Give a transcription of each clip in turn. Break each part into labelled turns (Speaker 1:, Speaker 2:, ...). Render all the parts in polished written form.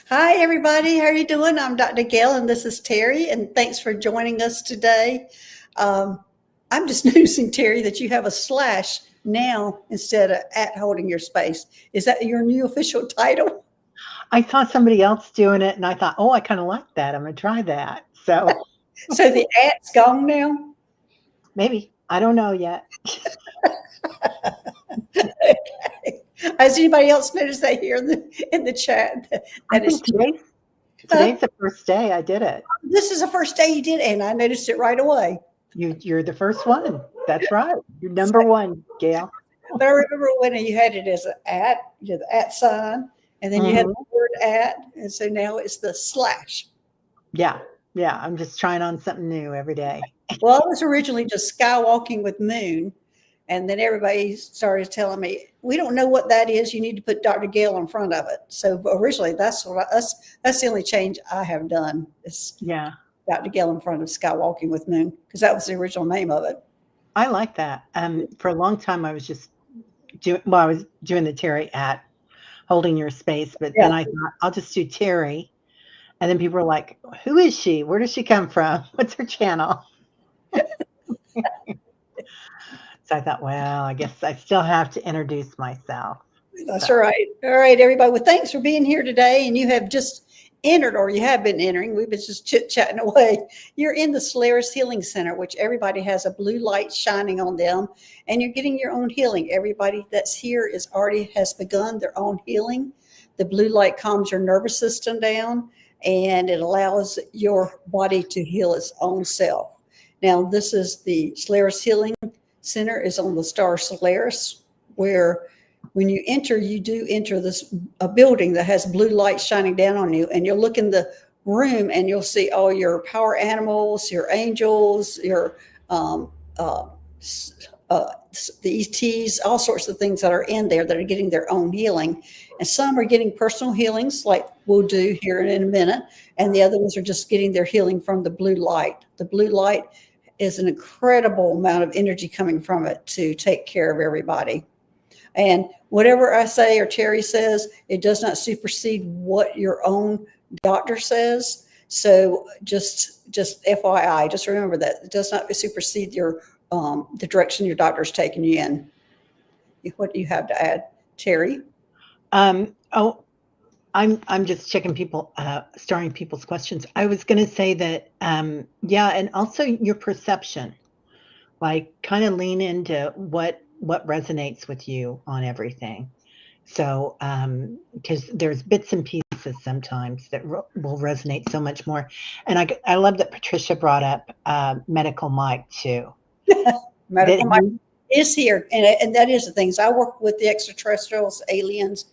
Speaker 1: Hi, everybody. How are you doing? I'm Dr. Gail, and this is Terry, and thanks for joining us today. Um, I'm just noticing, Terry, that you have a slash now instead of at holding your space. Is that your new official title?
Speaker 2: I saw somebody else doing it and I thought, "Oh, I kinda like that. I'm gonna try that." So,
Speaker 1: So the at's gone now?
Speaker 2: maybe. I don't know yet.
Speaker 1: Okay. Has anybody else noticed that here in the chat
Speaker 2: I
Speaker 1: that is,
Speaker 2: think today's the first day I did it.
Speaker 1: this is the first day you did, and I noticed it right away.
Speaker 2: You're the first one. That's right. You're number 1, Gail.
Speaker 1: But I remember when you had it as an at, you know, the at sign, and then you had
Speaker 2: Mhm.
Speaker 1: the word at, and so now it's the slash.
Speaker 2: Yeah. Yeah, I'm just trying on something new every day.
Speaker 1: Well, I was originally just skywalking with Moon, and then everybody started telling me, "We don't know what that is. You need to put Dr. Gale in front of it." So originally, that's the only change I have done is
Speaker 2: Yeah.
Speaker 1: Dr. Gale in front of skywalking with Moon because that was the original name of it.
Speaker 2: I like that. For a long time, I was just I was doing the Terry at holding your space, but
Speaker 1: Yeah,
Speaker 2: then I thought, "I'll just do Terry." And then people were like, "Who is she? Where does she come from? What's her channel?" So I thought, well, I guess I still have to introduce myself.
Speaker 1: that's
Speaker 2: So,
Speaker 1: all right. All right, everybody. Well, thanks for being here today. And you have just entered, or you have been entering. We've been just chit chatting away. You're in the Solaria Healing Center, which everybody has a blue light shining on them, and you're getting your own healing. Everybody that's here is already has begun their own healing. The blue light calms your nervous system down, and it allows your body to heal its own self. Now, this is the Solaris Healing Center is on the star Solaris, where when you enter, you do enter this a building that has blue light shining down on you, and you'll look in the room and you'll see all your power animals, your angels, your um, uh, uh, the ETs, all sorts of things that are in there that are getting their own healing. And some are getting personal healings, like we'll do here in a minute, and the other ones are just getting their healing from the blue light. The blue light is an incredible amount of energy coming from it to take care of everybody. And whatever I say or Terry says, it does not supersede what your own doctor says. So just FYI, just remember that it does not supersede your the direction your doctor's taking you in. What do you have to add, Terry?
Speaker 2: oh, I'm just checking starring people's questions. I was going to say that, yeah, and also your perception, like kind of lean into what resonates with you on everything. So, because there's bits and pieces sometimes that will resonate so much more. And I love that Patricia brought up medical Mike too. That
Speaker 1: Medical Mike
Speaker 2: he,
Speaker 1: is here, and that is the things. I work with the extraterrestrials, aliens,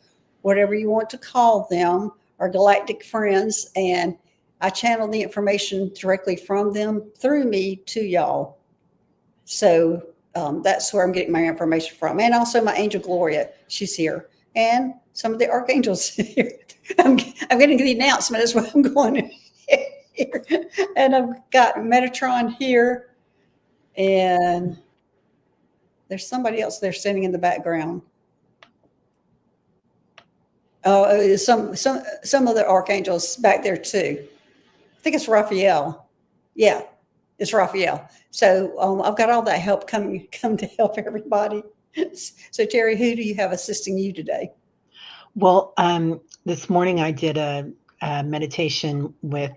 Speaker 1: whatever you want to call them, our galactic friends, and I channel the information directly from them through me to y'all. So that's where I'm getting my information from. And also my angel Gloria, she's here. And some of the archangels here. I'm getting the announcement as well. I'm going here. And I've got Metatron here. And there's somebody else there standing in the background. Oh, some other archangels back there too. I think it's Raphael. Yeah, it's Raphael. So I've got all that help come to help everybody. So Terry, who do you have assisting you today?
Speaker 2: well, this morning I did a meditation with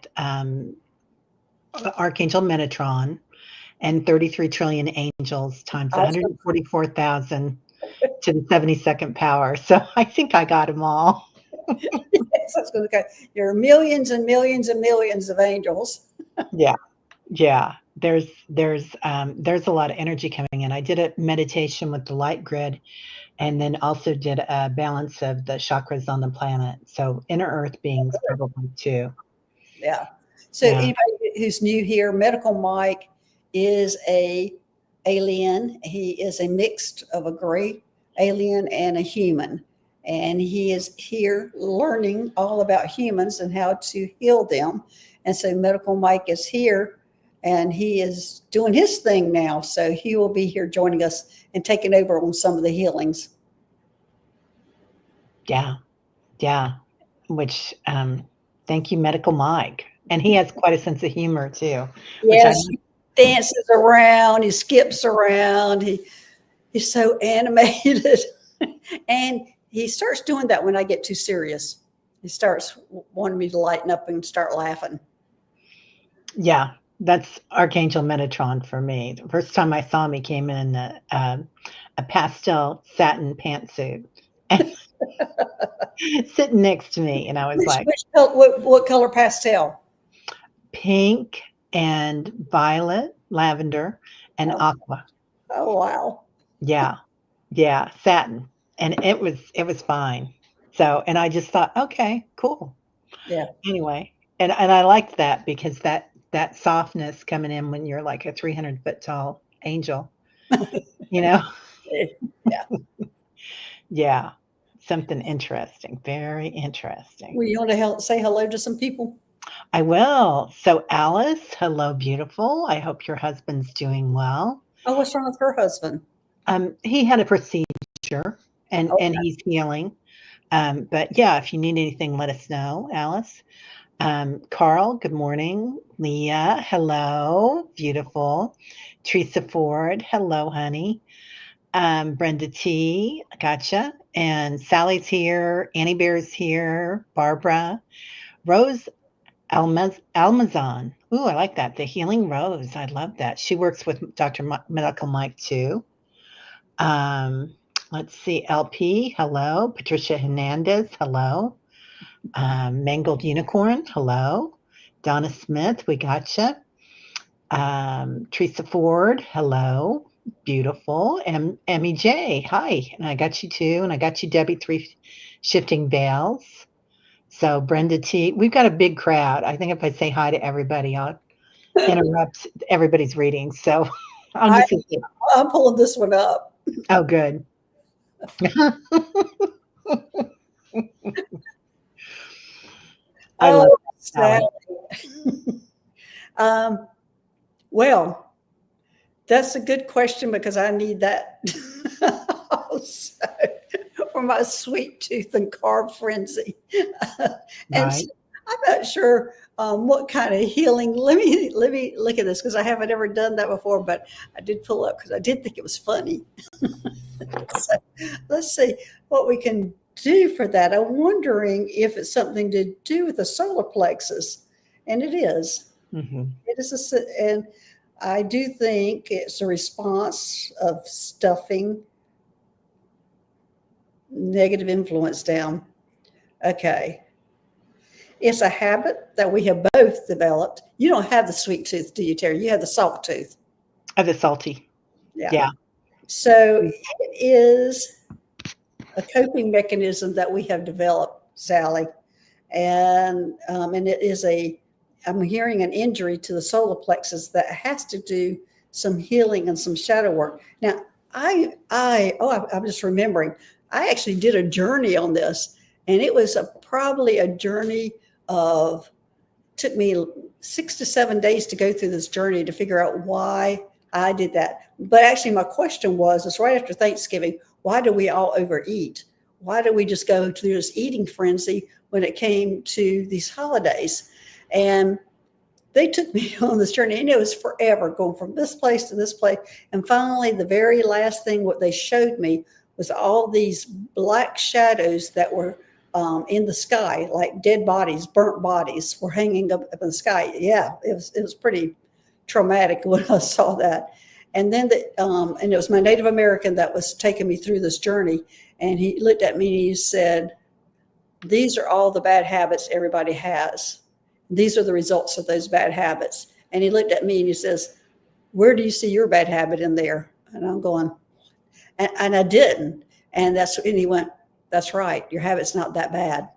Speaker 2: Archangel Metatron and 33 trillion angels times
Speaker 1: Awesome.
Speaker 2: 144,000 to the 72nd power. So I think I got them all.
Speaker 1: Yes, that's going to go. There are millions and millions and millions of angels.
Speaker 2: Yeah. Yeah, there's a lot of energy coming in. I did a meditation with the light grid and then also did a balance of the chakras on the planet. So inner earth beings probably too.
Speaker 1: Yeah. So
Speaker 2: Yeah.
Speaker 1: anybody who's new here, Medical Mike is a alien. He is a mixed of a gray alien and a human. And he is here learning all about humans and how to heal them. And so Medical Mike is here and he is doing his thing now. So he will be here joining us and taking over on some of the healings.
Speaker 2: Yeah. Yeah. which thank you, Medical Mike. And he has quite a sense of humor too, which I
Speaker 1: Yes, he dances around, he skips around, he's so animated. And he starts doing that when I get too serious. He starts wanting me to lighten up and start laughing.
Speaker 2: yeah, that's Archangel Metatron for me. The first time I saw him, he came in a pastel satin pantsuit and sitting next to me, and I was like,
Speaker 1: What color pastel?
Speaker 2: pink and violet, lavender, and
Speaker 1: Oh,
Speaker 2: aqua.
Speaker 1: oh wow.
Speaker 2: Yeah, yeah, satin, and it was fine. So, and I just thought, okay, cool.
Speaker 1: Yeah.
Speaker 2: Anyway, and I liked that because that softness coming in when you're like a 300-foot tall angel, you know?
Speaker 1: Yeah.
Speaker 2: Yeah, something interesting, very interesting.
Speaker 1: Well, you want to say hello to some people?
Speaker 2: I will. So, Alice, hello, beautiful. I hope your husband's doing well.
Speaker 1: Oh, what's wrong with her husband?
Speaker 2: He had a procedure
Speaker 1: Oh,
Speaker 2: and he's healing. But yeah, if you need anything, let us know, Alice. Carl, good morning. Leah, hello, beautiful. Teresa Ford, hello, honey. Brenda T, gotcha. And Sally's here. Annie Bear's here. Barbara. Rose Almazan. Ooh, I like that. The Healing Rose. I love that. She works with Dr. Medical Mike too. Um, let's see. LP, hello. Patricia Hernandez, hello. Mangled Unicorn, hello. Donna Smith, we gotcha. Teresa Ford, hello. Beautiful. Emmy J, hi. And I got you too. And I got you, Debbie, three shifting veils. So Brenda T, we've got a big crowd. I think if I say hi to everybody, I'll interrupt everybody's reading. So I'll
Speaker 1: I,
Speaker 2: just say,
Speaker 1: I'm pulling this one up.
Speaker 2: oh, good. I love
Speaker 1: Oh,
Speaker 2: Sally.
Speaker 1: Sally. um, well, that's a good question because I need that also for my sweet tooth and carb frenzy. And
Speaker 2: Right.
Speaker 1: so I'm not sure what kind of healing. Let me look at this because I haven't ever done that before, but I did pull up because I did think it was funny. So let's see what we can do for that. I'm wondering if it's something to do with the solar plexus, and it is.
Speaker 2: Hmm.
Speaker 1: It is and I do think it's a response of stuffing negative influence down. Okay. It's a habit that we have both developed. You don't have the sweet tooth, do you, Terry? You have the salt tooth.
Speaker 2: Oh, the salty.
Speaker 1: Yeah.
Speaker 2: Yeah.
Speaker 1: So it is a coping mechanism that we have developed, Sally. And it is I'm hearing an injury to the solar plexus that has to do some healing and some shadow work. Now, I'm just remembering, I actually did a journey on this, and it was probably a journey of, took me 6 to 7 days to go through this journey to figure out why I did that. But actually, my question was, it's right after Thanksgiving, why do we all overeat? Why do we just go through this eating frenzy when it came to these holidays? And they took me on this journey, and it was forever going from this place to this place. And finally, the very last thing what they showed me was all these black shadows that were in the sky, like dead bodies, burnt bodies, were hanging up in the sky. Yeah, it was pretty traumatic when I saw that. And then and it was my Native American that was taking me through this journey, and he looked at me and he said, "These are all the bad habits everybody has. These are the results of those bad habits." And he looked at me and he says, "Where do you see your bad habit in there?" And I'm going, and I didn't. And he went, "That's right. Your habit's not that bad."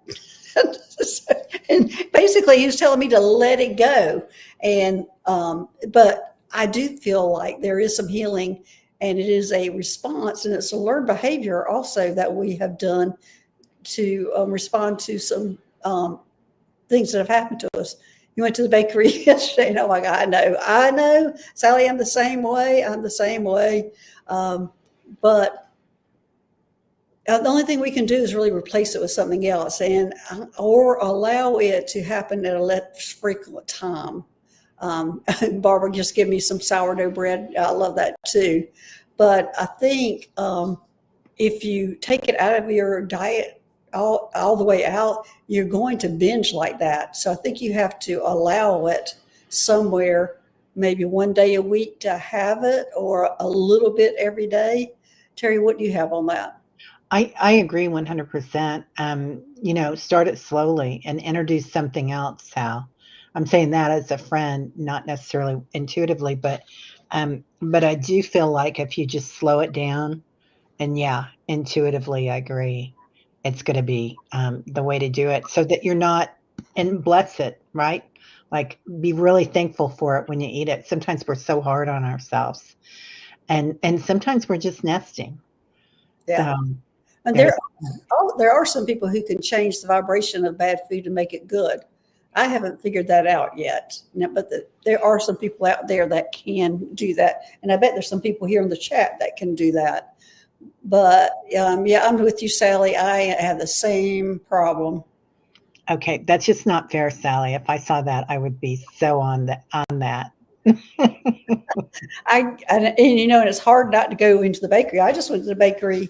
Speaker 1: And basically he was telling me to let it go. And, but I do feel like there is some healing, and it is a response, and it's a learned behavior also that we have done to respond to some things that have happened to us. You went to the bakery yesterday, and oh my God, I know, Sally, I'm the same way. But The only thing we can do is really replace it with something else, and or allow it to happen at a less frequent time. Barbara just gave me some sourdough bread. I love that too. But I think if you take it out of your diet all the way out, you're going to binge like that. So I think you have to allow it somewhere, maybe one day a week to have it, or a little bit every day. Terry, what do you have on that?
Speaker 2: I agree 100%. Start it slowly and introduce something else, Sal. I'm saying that as a friend, not necessarily intuitively, but I do feel like if you just slow it down, and yeah, intuitively, I agree. It's going to be the way to do it so that you're not, and bless it, right? Like be really thankful for it when you eat it. Sometimes we're so hard on ourselves, and sometimes we're just nesting.
Speaker 1: Yeah.
Speaker 2: So
Speaker 1: And
Speaker 2: there's
Speaker 1: there are some people who can change the vibration of bad food to make it good. I haven't figured that out yet, but there are some people out there that can do that, and I bet there's some people here in the chat that can do that. But yeah, I'm with you, Sally. I have the same problem.
Speaker 2: okay. That's just not fair, Sally. If I saw that, I would be so on that.
Speaker 1: And it's hard not to go into the bakery. I just went to the bakery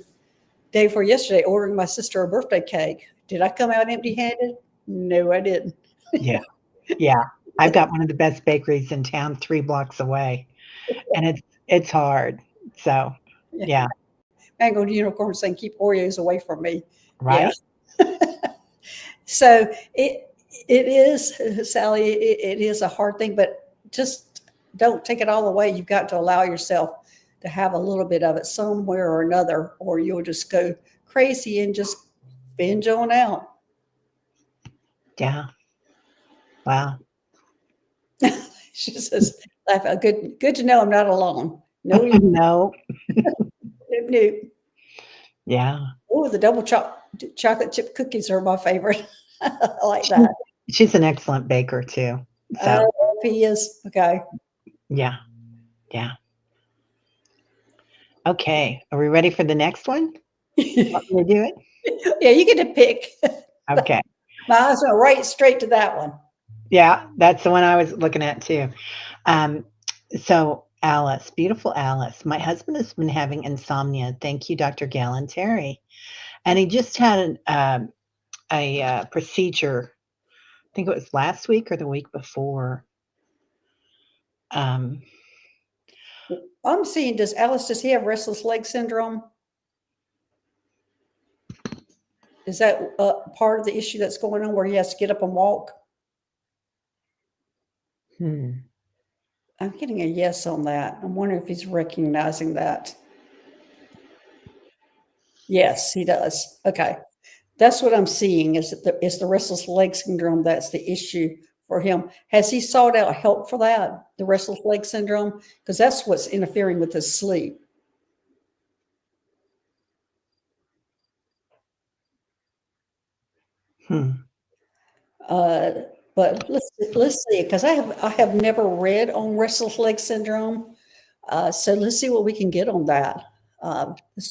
Speaker 1: day before yesterday ordering my sister a birthday cake. Did I come out empty-handed? No, I didn't.
Speaker 2: Yeah. Yeah. I've got one of the best bakeries in town 3 blocks away, and it's hard. So, yeah,
Speaker 1: Mango unicorn saying keep Oreos away from me. Yeah.
Speaker 2: right?
Speaker 1: So it is, Sally, it is a hard thing, but just don't take it all away. You've got to allow yourself to have a little bit of it somewhere or another, or you'll just go crazy and just binge on out.
Speaker 2: Yeah. Wow.
Speaker 1: She says, laugh out. Good to know I'm not alone. No,
Speaker 2: No.
Speaker 1: no.
Speaker 2: Yeah.
Speaker 1: Oh, the double chocolate chip cookies are my favorite. I like that.
Speaker 2: She's an excellent baker too. So,
Speaker 1: He is. Okay.
Speaker 2: yeah. Yeah. Okay. Are we ready for the next one? Want me to do it?
Speaker 1: Yeah, you get to pick.
Speaker 2: Okay.
Speaker 1: My eyes went right straight to that one.
Speaker 2: Yeah, that's the one I was looking at too. So Alice, beautiful Alice, my husband has been having insomnia. Thank you, Dr. Terry. And he just had a procedure. I think it was last week or the week before.
Speaker 1: I'm seeing, does he have restless leg syndrome? Is that part of the issue that's going on where he has to get up and walk? I'm getting a yes on that. I'm wondering if he's recognizing that. Yes, he does. Okay. That's what I'm seeing is the restless leg syndrome. That's the issue for him. Has he sought out help for that, the restless leg syndrome? Because that's what's interfering with his sleep. But let's see, because I have never read on restless leg syndrome. So let's see what we can get on that.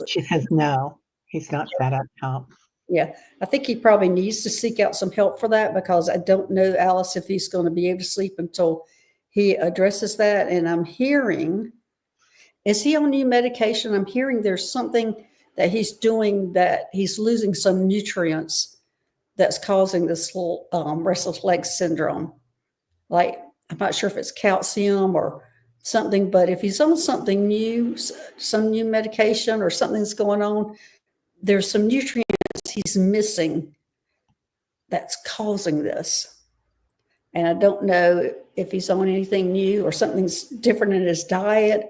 Speaker 2: She says no, he's not set up help.
Speaker 1: Yeah, I think he probably needs to seek out some help for that because I don't know, Alice, if he's going to be able to sleep until he addresses that. And I'm hearing, is he on new medication? I'm hearing there's something that he's doing that he's losing some nutrients that's causing this restless leg syndrome. Like, I'm not sure if it's calcium or something, but if he's on something new, some new medication or something's going on, there's some nutrients he's missing that's causing this. And I don't know if he's on anything new or something's different in his diet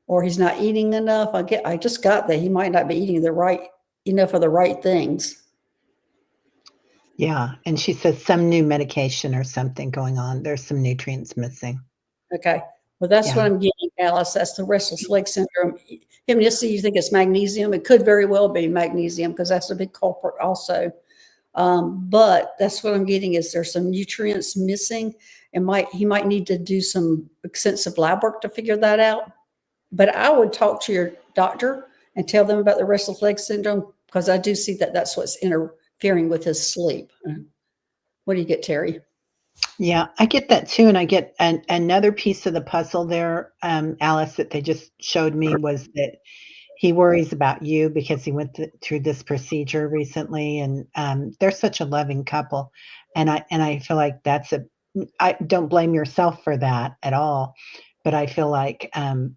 Speaker 1: or he's not eating enough. I just got that he might not be eating enough of the right things.
Speaker 2: Yeah, and she says some new medication or something going on. There's some nutrients missing.
Speaker 1: Okay. Well, that's
Speaker 2: Yeah.
Speaker 1: what I'm getting, Alice. That's the restless leg syndrome. You think it's magnesium? It could very well be magnesium because that's a big culprit also. But that's what I'm getting is there's some nutrients missing and he might need to do some extensive lab work to figure that out. But I would talk to your doctor and tell them about the restless leg syndrome because I do see that that's what's interfering with his sleep. What do you get, Terry?
Speaker 2: Yeah, I get that too. And I get another piece of the puzzle there, Alice, that they just showed me was that he worries about you because he went through this procedure recently, and they're such a loving couple. And I feel like I don't blame yourself for that at all, but I feel like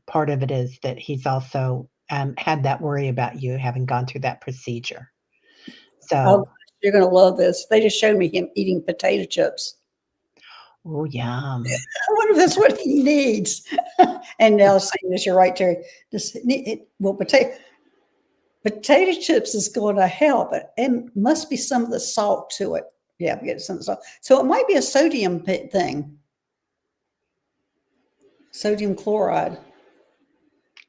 Speaker 2: part of it is that he's also had that worry about you having gone through that procedure.
Speaker 1: Oh,
Speaker 2: So,
Speaker 1: you're going to love this. They just showed me him eating potato chips.
Speaker 2: oh, yum.
Speaker 1: I wonder if that's what he needs. And now saying this, you're right, Terry. Well, potato chips is going to help. It must be some of the salt to it. Yeah, we get some of the salt. So it might be a sodium thing, sodium chloride.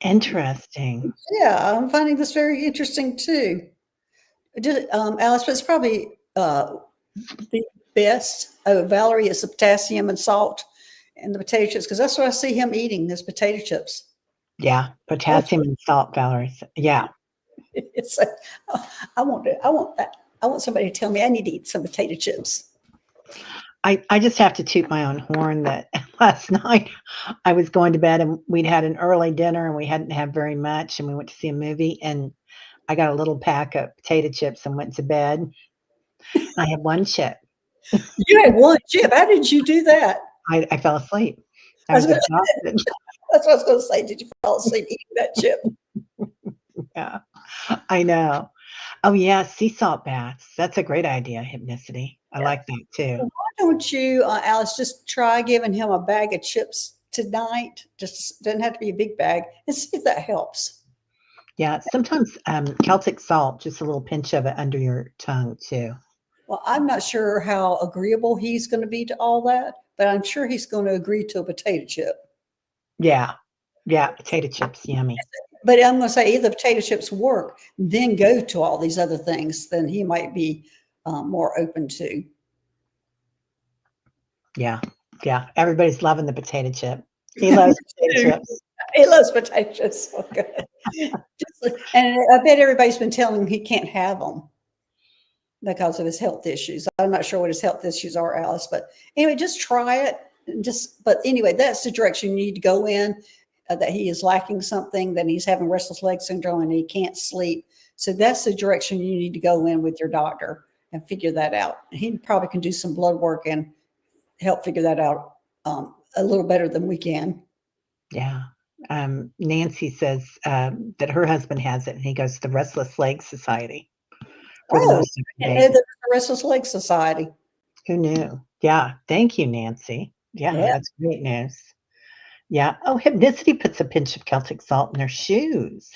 Speaker 2: Interesting.
Speaker 1: Yeah, I'm finding this very interesting too. Alice, but it's probably the best. Oh, Valerie, is the potassium and salt and the potato chips because that's what I see him eating. Those potato chips.
Speaker 2: Yeah, potassium and salt, Valerie. Yeah.
Speaker 1: It's like, oh, I want to. I want that. I want somebody to tell me I need to eat some potato chips.
Speaker 2: I just have to toot my own horn that last night I was going to bed and we'd had an early dinner and we hadn't had very much and we went to see a movie and I got a little pack of potato chips and went to bed. I had one chip.
Speaker 1: You had one chip. How did you do that?
Speaker 2: I fell asleep. I
Speaker 1: I was
Speaker 2: was
Speaker 1: gonna,
Speaker 2: exhausted.
Speaker 1: that's what I was going to say. Did you fall asleep eating that chip?
Speaker 2: Yeah, I know. Oh yeah, sea salt baths. That's a great idea, Hypnicity. I
Speaker 1: Yeah.
Speaker 2: like that too.
Speaker 1: Well, why don't you, Alice, just try giving him a bag of chips tonight? Just doesn't have to be a big bag, and see if that helps.
Speaker 2: Yeah, sometimes Celtic salt, just a little pinch of it under your tongue too.
Speaker 1: Well, I'm not sure how agreeable he's going to be to all that, but I'm sure he's going to agree to a potato chip.
Speaker 2: Yeah, yeah, potato chips, yummy.
Speaker 1: But I'm going to say either potato chips work, then go to all these other things, then he might be more open to.
Speaker 2: Yeah, yeah. Everybody's loving the potato chip. He loves potato chips.
Speaker 1: He loves potato chips. So good. And I bet everybody's been telling him he can't have them because of his health issues. I'm not sure what his health issues are, Alice, but anyway, just try it. But anyway, that's the direction you need to go in. That he is lacking something, that he's having restless leg syndrome and he can't sleep. So that's the direction you need to go in with your doctor and figure that out. He probably can do some blood work and help figure that out a little better than we can.
Speaker 2: Yeah. Nancy says that her husband has it, and he goes to the Restless Leg Society for the
Speaker 1: Oh,
Speaker 2: most
Speaker 1: and
Speaker 2: days.
Speaker 1: the Restless Leg Society.
Speaker 2: Who knew? Yeah. Thank you, Nancy. Yeah,
Speaker 1: Yeah.
Speaker 2: that's great news. Yeah. Oh, Hypnicity puts a pinch of Celtic salt in their shoes.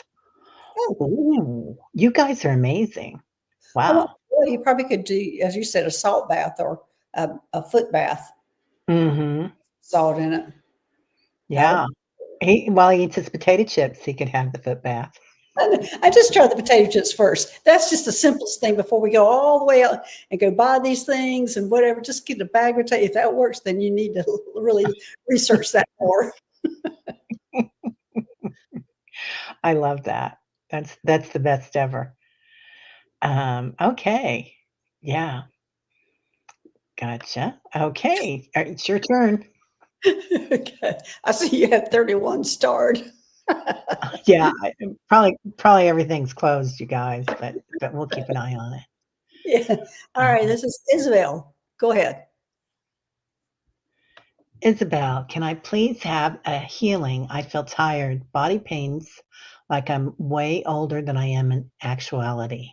Speaker 1: Oh,
Speaker 2: Ooh, you guys are amazing.
Speaker 1: well,
Speaker 2: Wow.
Speaker 1: you probably could do, as you said, a salt bath or a foot bath,
Speaker 2: Mm-hmm.
Speaker 1: salt in it. That
Speaker 2: Yeah. While he eats his potato chips, he could have the foot bath.
Speaker 1: I just try the potato chips first. That's just the simplest thing before we go all the way out and go buy these things and whatever. Just get a bag of potato. If that works, then you need to really research that more.
Speaker 2: I love that. That's the best ever. Okay. Yeah. Gotcha. Okay. It's your turn.
Speaker 1: Okay. I see you have 31 starred.
Speaker 2: Yeah. Probably everything's closed, you guys, but we'll keep an eye on it.
Speaker 1: Yeah. All right. This is Isabel. Go ahead.
Speaker 2: Isabel, can I please have a healing? I feel tired, body pains, like I'm way older than I am in actuality.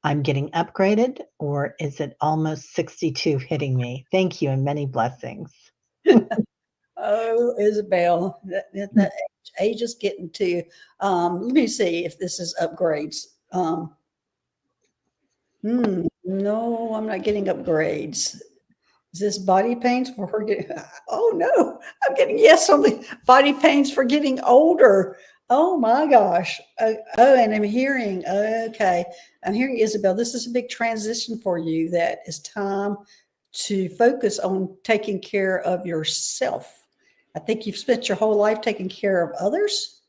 Speaker 2: I'm getting upgraded, or is it almost 62 hitting me? Thank you and many blessings.
Speaker 1: Oh, Isabel, that age is getting to you. Let me see if this is upgrades. No, I'm not getting upgrades. Is this body pains for her getting? Oh no, I'm getting yes on the body pains for getting older. Oh my gosh. And I'm hearing, okay, I'm hearing Isabel, this is a big transition for you that it's time to focus on taking care of yourself. I think you've spent your whole life taking care of others,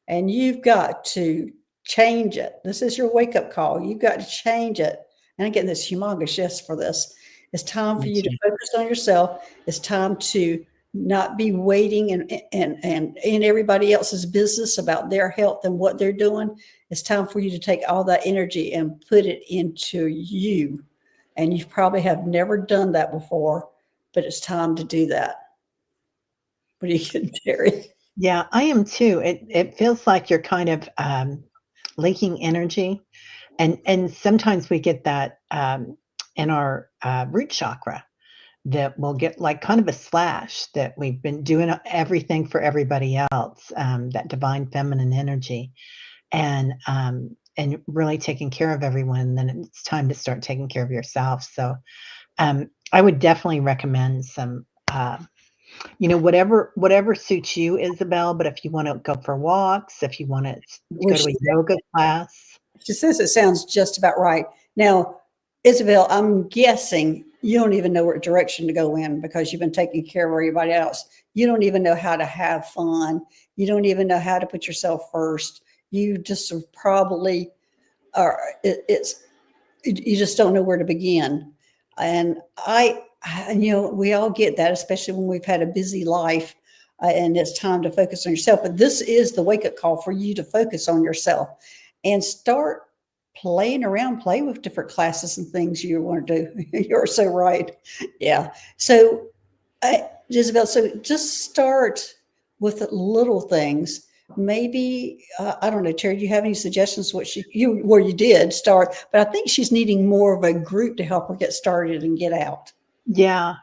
Speaker 1: and you've got to change it. This is your wake up call. You've got to change it. And I'm getting this humongous yes for this. It's time for you to focus on yourself. It's time to not be waiting and in everybody else's business about their health and what they're doing. It's time for you to take all that energy and put it into you. And you probably have never done that before, but it's time to do that. What are you getting, Terry?
Speaker 2: Yeah, I am too. It feels like you're kind of leaking energy, and sometimes we get that in our root chakra that we'll get like kind of a slash that we've been doing everything for everybody else, that divine feminine energy, and really taking care of everyone. And then it's time to start taking care of yourself. So I would definitely recommend some. Whatever suits you, Isabel, but if you wanna go for walks, if you wanna go to a yoga class.
Speaker 1: She says it sounds just about right. Now, Isabel, I'm guessing you don't even know what direction to go in because you've been taking care of everybody else. You don't even know how to have fun. You don't even know how to put yourself first. You just probably are, you just don't know where to begin. And we all get that, especially when we've had a busy life and it's time to focus on yourself. But this is the wake up call for you to focus on yourself and start playing around, play with different classes and things you want to do. You're so right. Yeah. So, Isabel, so just start with little things. Maybe I don't know, Terry. Do you have any suggestions? You did start, but I think she's needing more of a group to help her get started and get out.
Speaker 2: Yeah,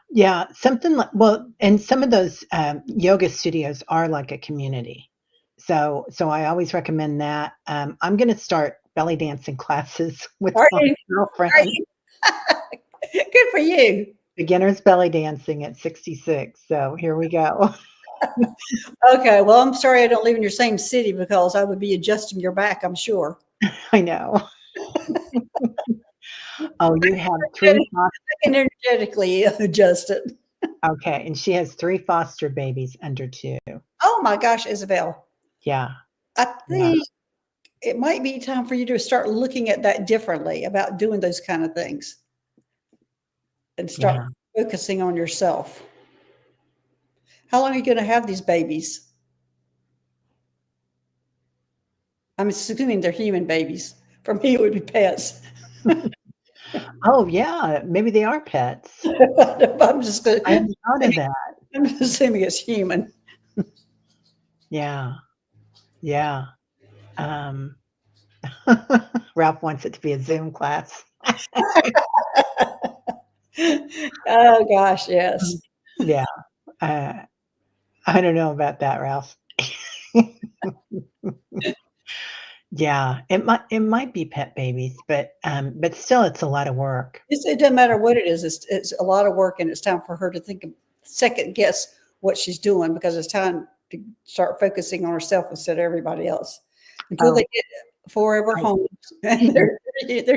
Speaker 2: something like and some of those yoga studios are like a community. So I always recommend that. I'm gonna start belly dancing classes with
Speaker 1: Are
Speaker 2: my
Speaker 1: you?
Speaker 2: girlfriend.
Speaker 1: Good for you.
Speaker 2: Beginner's belly dancing at 66. So here we go.
Speaker 1: Okay. Well, I'm sorry I don't live in your same city because I would be adjusting your back, I'm sure.
Speaker 2: I know. Oh, you have 3
Speaker 1: I can energetically adjust it.
Speaker 2: okay, and she has 3 foster babies under 2.
Speaker 1: Oh my gosh, Isabel.
Speaker 2: Yeah,
Speaker 1: I
Speaker 2: yeah,
Speaker 1: think it might be time for you to start looking at that differently about doing those kind of things and start
Speaker 2: yeah.
Speaker 1: focusing on yourself. How long are you going to have these babies? I'm assuming they're human babies. For me, it would be pets.
Speaker 2: Oh, yeah, maybe they are pets.
Speaker 1: I'm just going
Speaker 2: I hadn't thought of that.
Speaker 1: I'm assuming it's human.
Speaker 2: Yeah, yeah. Um, Ralph wants it to be a Zoom class.
Speaker 1: Oh gosh, yes.
Speaker 2: Yeah, uh, I don't know about that, Ralph. Yeah, it might be pet babies, but still, it's a lot of work.
Speaker 1: It doesn't matter what it is. It's a lot of work, and it's time for her to second guess what she's doing because it's time to start focusing on herself instead of everybody else until
Speaker 2: Oh,
Speaker 1: they get forever
Speaker 2: I
Speaker 1: home and they're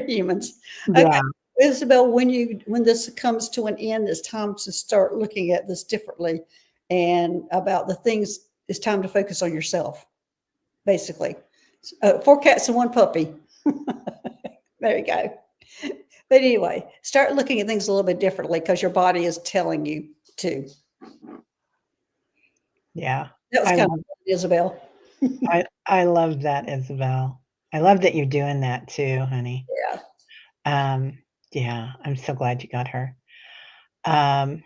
Speaker 1: humans. Okay,
Speaker 2: yeah,
Speaker 1: Isabel, when this comes to an end, it's time to start looking at this differently, and about the things. It's time to focus on yourself, basically. 4 cats and 1 puppy. There you go. But anyway, start looking at things a little bit differently because your body is telling you to.
Speaker 2: yeah.
Speaker 1: That was
Speaker 2: I
Speaker 1: kind
Speaker 2: love
Speaker 1: of Isabel.
Speaker 2: I love that, Isabel. I love that you're doing that too, honey.
Speaker 1: Yeah.
Speaker 2: Um, yeah, I'm so glad you got her. Um,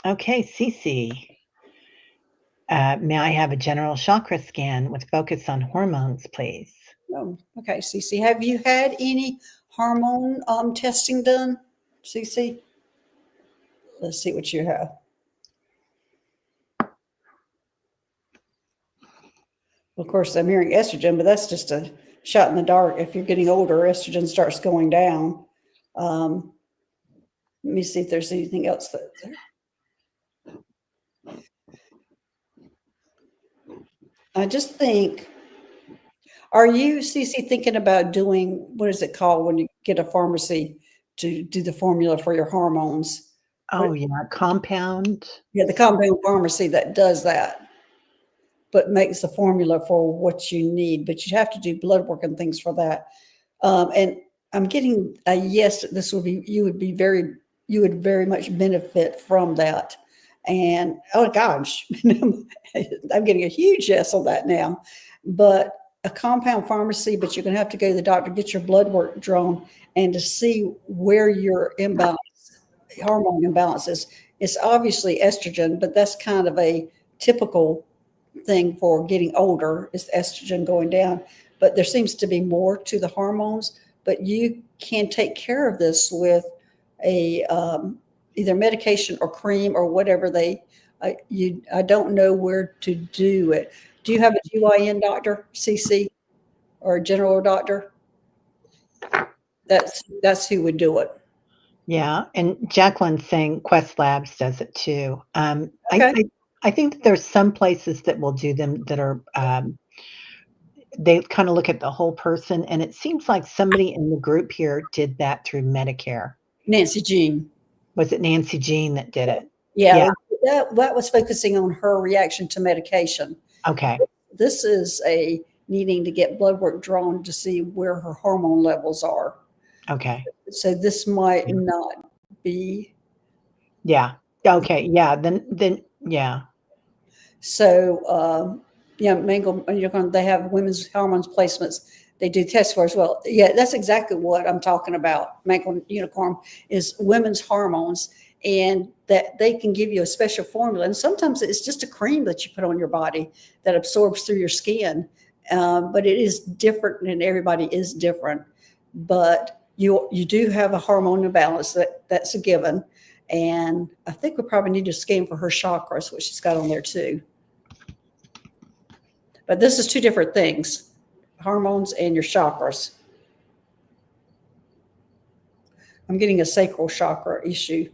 Speaker 2: okay, Cece. May I have a general chakra scan with focus on hormones, please?
Speaker 1: Oh, okay, Cece. Have you had any hormone testing done, Cece? Let's see what you have. Of course, I'm hearing estrogen, but that's just a shot in the dark. If you're getting older, estrogen starts going down. Let me see if there's anything else that. I just think, are you, Cece, thinking about doing, what is it called when you get a pharmacy to do the formula for your hormones? What,
Speaker 2: Oh, yeah, compound.
Speaker 1: yeah, the compound pharmacy that does that. but makes the formula for what you need. But you have to do blood work and things for that. And I'm getting a yes. This would be you would very much benefit from that. And oh gosh, I'm getting a huge yes on that now. But a compound pharmacy, but you're going to have to go to the doctor, get your blood work drawn, and to see where your hormone imbalance is. It's obviously estrogen, but that's kind of a typical thing for getting older is estrogen going down. But there seems to be more to the hormones. But you can take care of this with a either medication or cream or whatever I don't know where to do it. Do you have a GYN doctor, CC, or a general doctor? That's who would do it.
Speaker 2: Yeah, and Jacqueline's saying Quest Labs does it too.
Speaker 1: Okay.
Speaker 2: I think that there's some places that will do them that are they kind of look at the whole person, and it seems like somebody in the group here did that through Medicare.
Speaker 1: Nancy Jean.
Speaker 2: Was it Nancy Jean that did it?
Speaker 1: Yeah. That was focusing on her reaction to medication.
Speaker 2: Okay.
Speaker 1: This is a needing to get blood work drawn to see where her hormone levels are.
Speaker 2: Okay.
Speaker 1: So this might not be.
Speaker 2: Yeah. Okay. Yeah. Then yeah.
Speaker 1: So Mango, they have women's hormones placements. They do tests for as well. Yeah, that's exactly what I'm talking about. Mango Unicorn is women's hormones, and that they can give you a special formula. And sometimes it's just a cream that you put on your body that absorbs through your skin. But it is different, and everybody is different. But you do have a hormone imbalance that's a given. And I think we probably need to scan for her chakras, which she's got on there too. But this is two different things, hormones and your chakras. I'm getting a sacral chakra issue.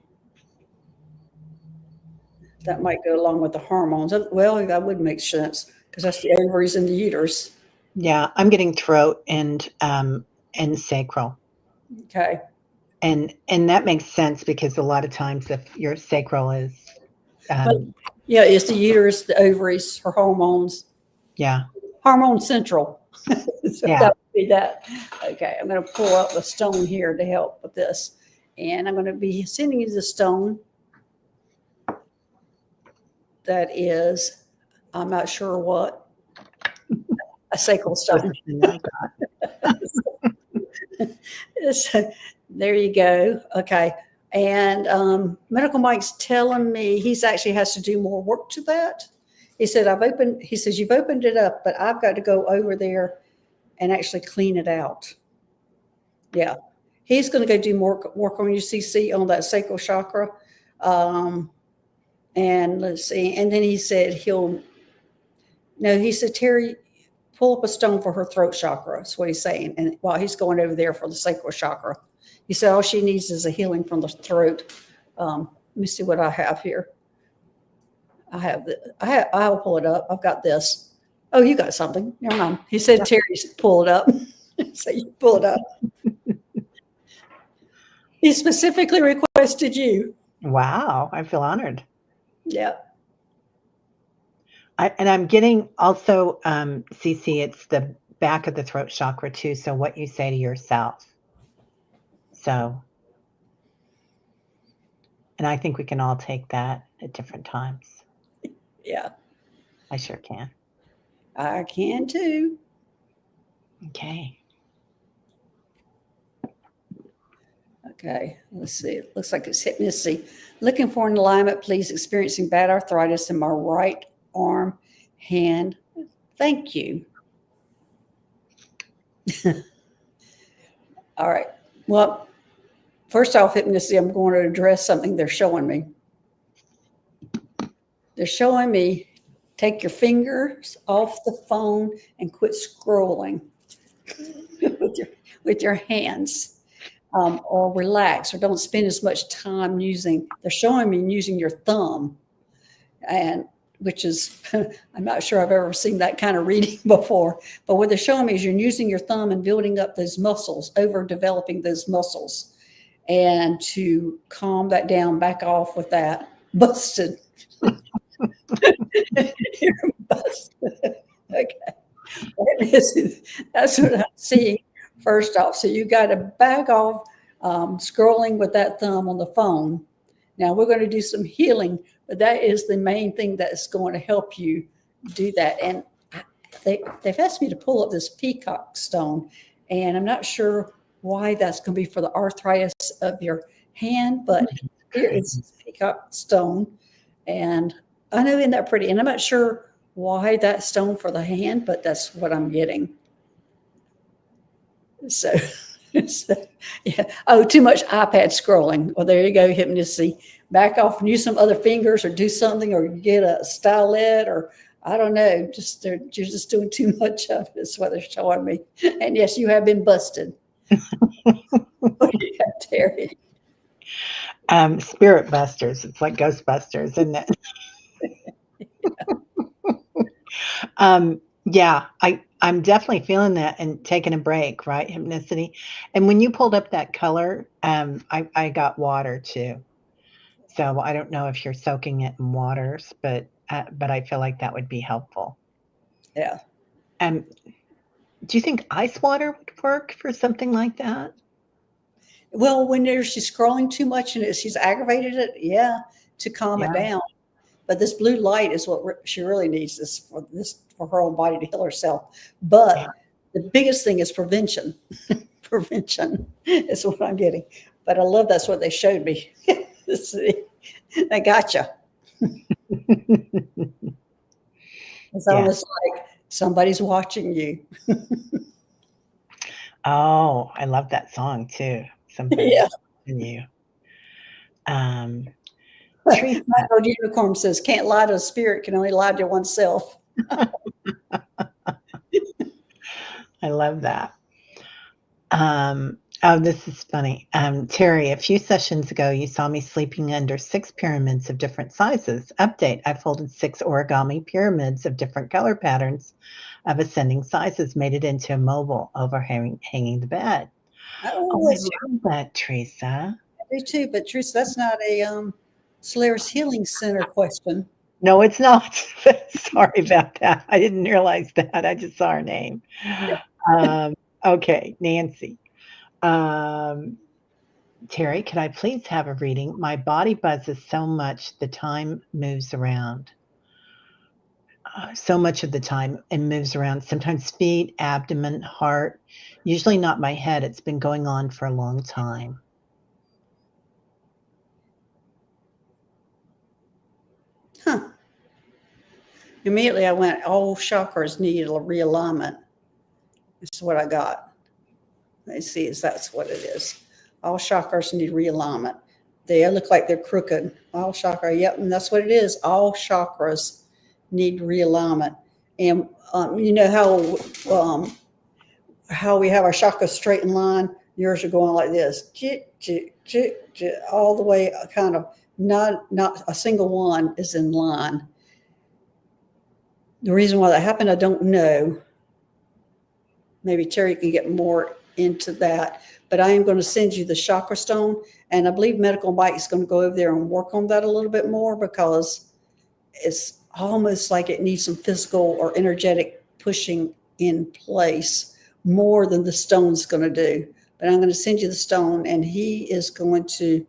Speaker 1: That might go along with the hormones. Well, that would make sense because that's the ovaries and the uterus.
Speaker 2: Yeah, I'm getting throat and sacral.
Speaker 1: Okay.
Speaker 2: And that makes sense because a lot of times if your sacral is
Speaker 1: it's the uterus, the ovaries, her hormones.
Speaker 2: Yeah.
Speaker 1: Hormone central. So
Speaker 2: Yeah.
Speaker 1: that would be that. Okay, I'm going to pull up the stone here to help with this. And I'm going to be sending you the stone that is, I'm not sure what, a sacral stone. There you go. Okay. And Medical Mike's telling me he's actually has to do more work to that. He said, he says, you've opened it up, but I've got to go over there and actually clean it out. Yeah. He's going to go do more work on UCC on that sacral chakra. And let's see. And then he said, he said, Terry, pull up a stone for her throat chakra. That's what he's saying. And while he's going over there for the sacral chakra, he said, all she needs is a healing from the throat. Let me see what I have here. I'll pull it up. I've got this. Oh, you got something. Never mind. He said, Terry's pull it up. So you pull it up. He specifically requested you.
Speaker 2: Wow. I feel honored.
Speaker 1: Yeah.
Speaker 2: I'm getting also, CC, it's the back of the throat chakra too. So what you say to yourself. So, and I think we can all take that at different times.
Speaker 1: Yeah.
Speaker 2: I sure can.
Speaker 1: I can too.
Speaker 2: Okay.
Speaker 1: Okay, let's see. It looks like it's hitting. Let's see. Looking for an alignment, please. Experiencing bad arthritis in my right arm, hand. Thank you. All right. Well, first off, hypnosis, I'm going to address something they're showing me. They're showing me take your fingers off the phone and quit scrolling with your hands, or relax, or don't spend as much time using. They're showing me using your thumb, and which is I'm not sure I've ever seen that kind of reading before. But what they're showing me is you're using your thumb and building up those muscles, overdeveloping those muscles, and to calm that down, back off with that. Busted. You're Okay. That's what I'm seeing first off. So you got to back off scrolling with that thumb on the phone. Now we're going to do some healing, but that is the main thing that's going to help you do that. And they've asked me to pull up this peacock stone, and I'm not sure why that's going to be for the arthritis of your hand, but here is this peacock stone. And I know, isn't that pretty? And I'm not sure why that stone for the hand, but that's what I'm getting. So, yeah. Oh, too much iPad scrolling. Well, there you go, hypnosis. Back off and use some other fingers or do something or get a stylet or I don't know. You're just doing too much of it is what they're showing me. And yes, you have been busted. What do you have, Terry?
Speaker 2: Spirit busters. It's like Ghostbusters, isn't it? Yeah, I'm definitely feeling that and taking a break, right? Hypnicity. And when you pulled up that color, I got water too. So I don't know if you're soaking it in waters, but I feel like that would be helpful.
Speaker 1: Yeah.
Speaker 2: Do you think ice water would work for something like that?
Speaker 1: Well, when she's scrolling too much and she's aggravated it, yeah, to calm it
Speaker 2: Yeah.
Speaker 1: down. But this blue light is what she really needs for her own body to heal herself. But
Speaker 2: Yeah.
Speaker 1: the biggest thing is prevention. Prevention is what I'm getting. But I love that's what they showed me. See, I gotcha. It's
Speaker 2: Yeah.
Speaker 1: almost like somebody's watching you.
Speaker 2: Oh, I love that song too. Somebody
Speaker 1: Yeah.
Speaker 2: watching you. Teresa,
Speaker 1: Michael Unicorn says, can't lie to a spirit, can only lie to oneself.
Speaker 2: I love that. Oh, this is funny. Terry, a few sessions ago, you saw me sleeping under 6 pyramids of different sizes. Update, I folded 6 origami pyramids of different color patterns of ascending sizes, made it into a mobile hanging the bed. Oh, I love that, Teresa.
Speaker 1: I do too, but Teresa, that's not a Solaris Healing Center question.
Speaker 2: No, it's not. Sorry about that. I didn't realize that. I just saw her name. Okay, Nancy. Terry, could I please have a reading? My body buzzes so much the time moves around. So much of the time it moves around, sometimes feet, abdomen, heart, usually not my head. It's been going on for a long time.
Speaker 1: Huh. Immediately I went, all chakras need a realignment. This is what I got. Let's see, that's what it is. All chakras need realignment. They look like they're crooked. All chakra, yep, and that's what it is. All chakras need realignment. And you know how we have our chakras straight in line? Yours are going like this, all the way, kind of not a single one is in line. The reason why that happened, I don't know. Maybe Terry can get more into that, but I am going to send you the chakra stone, and I believe Medical Mike is going to go over there and work on that a little bit more because it's almost like it needs some physical or energetic pushing in place more than the stone's going to do. But I'm going to send you the stone, and he is going to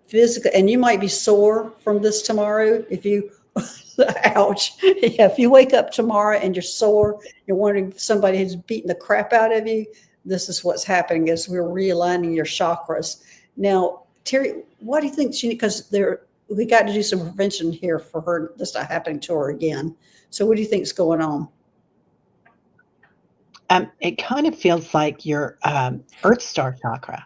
Speaker 1: physically, and you might be sore from this tomorrow if you ouch. Yeah, if you wake up tomorrow and you're sore, you're wondering if somebody has beaten the crap out of you, this is what's happening is we're realigning your chakras. Now, Terry, what do you think she, because we got to do some prevention here for her, this not happening to her again. So what do you think is going on?
Speaker 2: It kind of feels like your Earth Star chakra,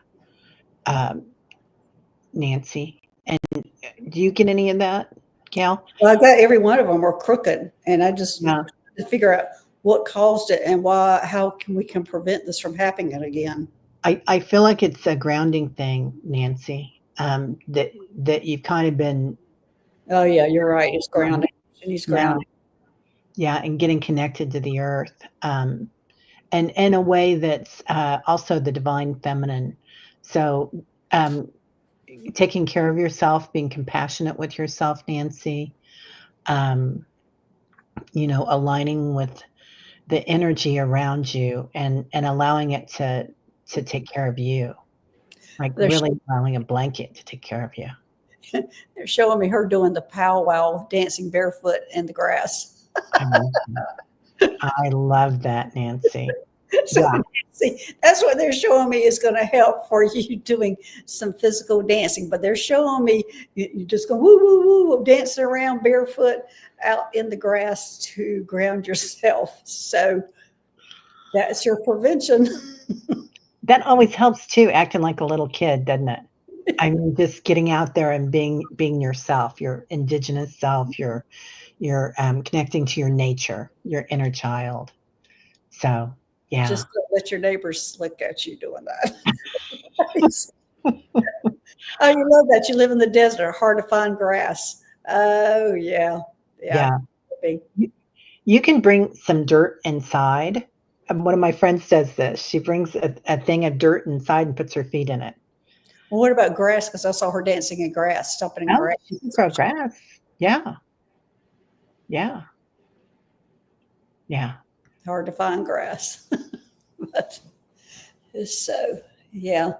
Speaker 2: Nancy. And do you get any of that, Cal?
Speaker 1: Well, I got every one of them are crooked, and I just
Speaker 2: Yeah.
Speaker 1: to figure out what caused it and how we can prevent this from happening again.
Speaker 2: I feel like it's a grounding thing, Nancy. That you've kind of been.
Speaker 1: Oh yeah, you're right. It's grounding. She needs grounding.
Speaker 2: Yeah, and getting connected to the earth, and in a way that's also the divine feminine. So, taking care of yourself, being compassionate with yourself, Nancy. aligning with the energy around you and allowing it to take care of you, like
Speaker 1: They're,
Speaker 2: really allowing a blanket to take care of you.
Speaker 1: they're showing me her doing the powwow, dancing barefoot in the grass.
Speaker 2: I love I love that, Nancy.
Speaker 1: So
Speaker 2: Yeah,
Speaker 1: see, that's what they're showing me is going to help for you doing some physical dancing. But they're showing me you just go woo woo woo, dancing around barefoot out in the grass to ground yourself. So that's your prevention.
Speaker 2: that always helps too, acting like a little kid, doesn't it? I mean, just getting out there and being yourself, your indigenous self, your connecting to your nature, your inner child. So, yeah.
Speaker 1: Just don't let your neighbors look at you doing that. Oh, you love that. You live in the desert, hard to find grass. Oh, yeah. Yeah.
Speaker 2: Yeah. You can bring some dirt inside. One of my friends does this. She brings a thing of dirt inside and puts her feet in it.
Speaker 1: Well, what about grass? Because I saw her dancing in grass, stomping in
Speaker 2: Oh,
Speaker 1: grass.
Speaker 2: she can grow grass. Yeah. Yeah. Yeah.
Speaker 1: Hard to find grass. But so, yeah.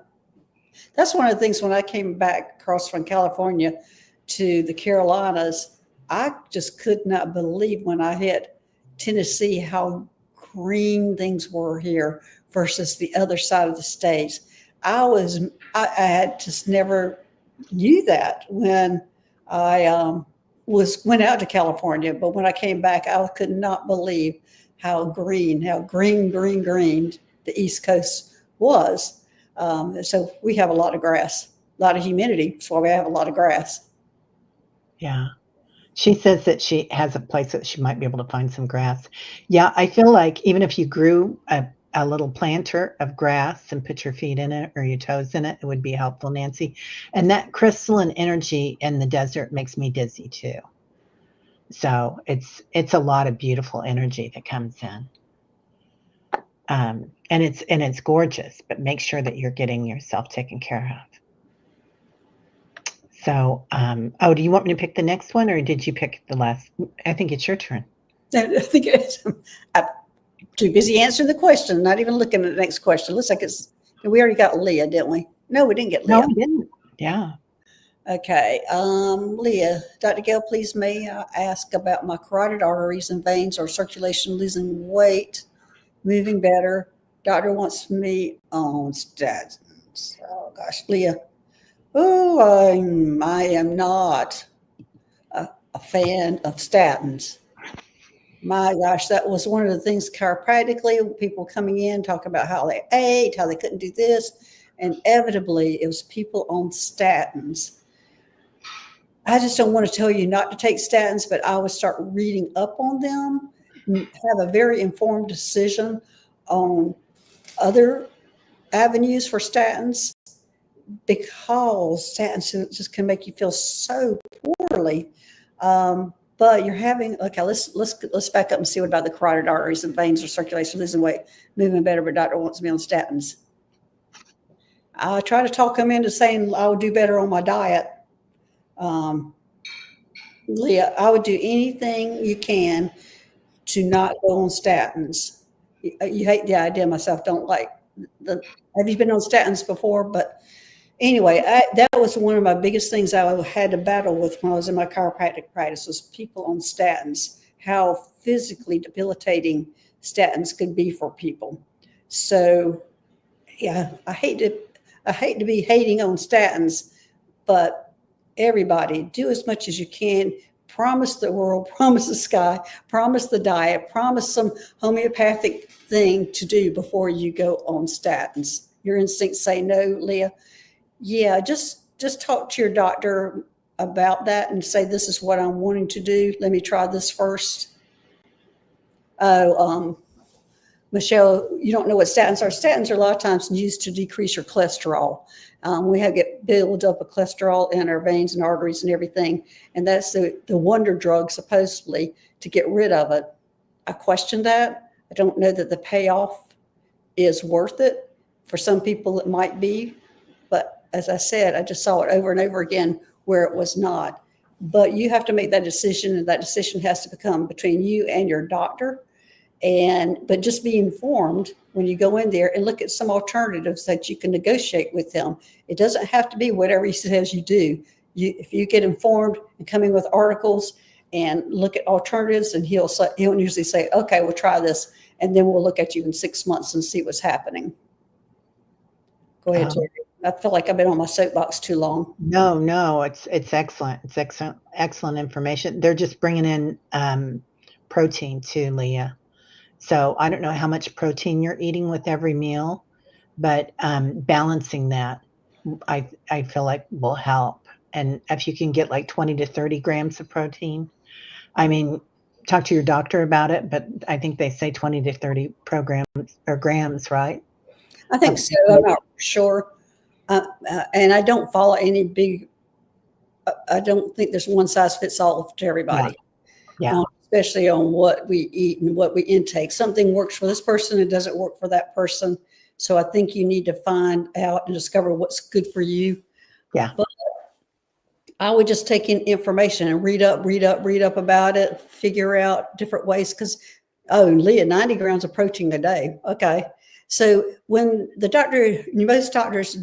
Speaker 1: That's one of the things when I came back across from California to the Carolinas, I just could not believe when I hit Tennessee how green things were here versus the other side of the states. I had just never knew that when I went out to California, but when I came back, I could not believe how green the East Coast was. So we have a lot of grass, a lot of humidity. That's why we have a lot of grass.
Speaker 2: Yeah. She says that she has a place that she might be able to find some grass. Yeah, I feel like even if you grew a little planter of grass and put your feet in it or your toes in it, it would be helpful, Nancy. And that crystalline energy in the desert makes me dizzy too. So it's a lot of beautiful energy that comes in. And it's gorgeous, but make sure that you're getting yourself taken care of. So, oh, do you want me to pick the next one, or did you pick the last? I think it's your turn.
Speaker 1: I think I'm too busy answering the question, not even looking at the next question. Looks like we already got Leah, didn't we? No, we didn't get
Speaker 2: No,
Speaker 1: Leah.
Speaker 2: we didn't. Yeah.
Speaker 1: Okay. Leah, Dr. Gail, please may I ask about my carotid arteries and veins or circulation, losing weight, moving better. Doctor wants me on statins. Oh gosh, Leah. Oh, I am not a fan of statins. My gosh, that was one of the things chiropractically, people coming in talk about how they ate, how they couldn't do this. And inevitably, it was people on statins. I just don't want to tell you not to take statins, but I would start reading up on them, have a very informed decision on other avenues for statins because statins just can make you feel so poorly. But you're having okay. Let's back up and see what about the carotid arteries and veins or circulation, losing weight, moving better. But doctor wants me on statins. I try to talk them into saying I would do better on my diet. Leah, I would do anything you can to not go on statins. You hate the idea myself. Don't like the. Have you been on statins before? But anyway, that was one of my biggest things I had to battle with when I was in my chiropractic practice was people on statins, how physically debilitating statins could be for people. So, yeah, I hate to be hating on statins, but everybody do as much as you can. Promise the world, promise the sky, promise the diet, promise some homeopathic thing to do before you go on statins. Your instincts say no, Leah. Yeah, just talk to your doctor about that and say, this is what I'm wanting to do. Let me try this first. Oh, Michelle, you don't know what statins are. Statins are a lot of times used to decrease your cholesterol. We have get build up of cholesterol in our veins and arteries and everything. And that's the wonder drug, supposedly, to get rid of it. I question that. I don't know that the payoff is worth it. For some people, it might be. But as I said, I just saw it over and over again where it was not. but you have to make that decision, and that decision has to become between you and your doctor. But just be informed when you go in there and look at some alternatives that you can negotiate with him. It doesn't have to be whatever he says you do. If you get informed and come in with articles and look at alternatives, and he'll usually say, okay, we'll try this, and then we'll look at you in 6 months and see what's happening. Go ahead, Terry. I feel like I've been on my soapbox too long.
Speaker 2: No, it's excellent. It's excellent information. They're just bringing in protein too, Leah. So I don't know how much protein you're eating with every meal, but balancing that, I feel like will help. And if you can get like 20 to 30 grams of protein, I mean, talk to your doctor about it, but I think they say 20 to 30 grams, right?
Speaker 1: I think so. I'm not sure. And I don't follow any big, I don't think there's one size fits all to everybody.
Speaker 2: Yeah.
Speaker 1: Especially on what we eat and what we intake. Something works for this person, it doesn't work for that person. So I think you need to find out and discover what's good for you.
Speaker 2: Yeah.
Speaker 1: But I would just take in information and read up about it, figure out different ways. Because, Leah, 90 grams of protein a day. Okay. So when most doctors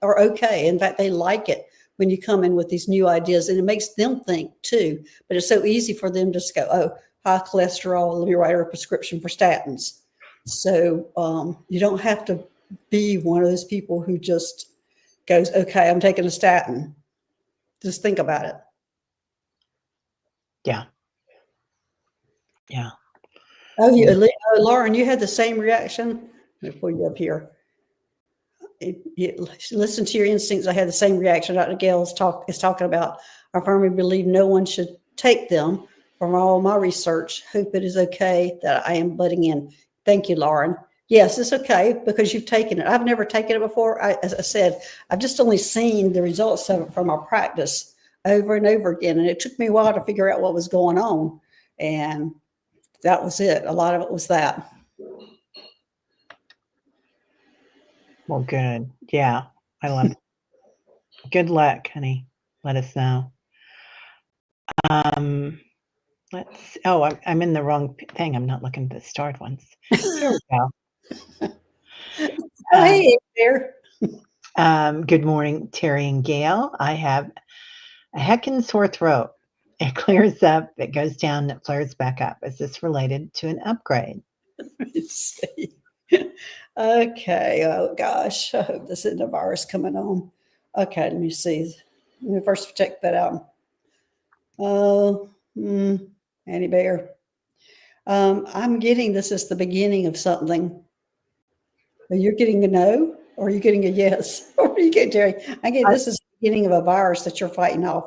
Speaker 1: are okay. In fact, they like it when you come in with these new ideas, and it makes them think too. But it's so easy for them to just go, oh, high cholesterol, let me write her a prescription for statins. So you don't have to be one of those people who just goes, okay, I'm taking a statin. Just think about it.
Speaker 2: Yeah. Yeah.
Speaker 1: Oh, Lauren, you had the same reaction. Let me pull you up here. Listen to your instincts. I had the same reaction. Dr. Gale is talking about. I firmly believe no one should take them. From all my research, hope it is okay that I am butting in. Thank you, Lauren. Yes, it's okay because you've taken it. I've never taken it before. As I said, I've just only seen the results of it from our practice over and over again. And it took me a while to figure out what was going on. And that was it. A lot of it was that.
Speaker 2: Well, good. Yeah. I love it. Good luck, honey. Let us know. I'm in the wrong thing. I'm not looking at the starred ones. Here we go.
Speaker 1: Hey there.
Speaker 2: Good morning, Terry and Gail. I have a heckin' sore throat. It clears up, it goes down, it flares back up. Is this related to an upgrade?
Speaker 1: Let me see. Okay. Oh gosh. I hope this isn't a virus coming on. Okay, let me see. Let me first check that out. Oh, Annie Bear. I'm getting this is the beginning of something. You're getting a no, or are you getting a yes? Or are you getting, Jerry? This is the beginning of a virus that you're fighting off.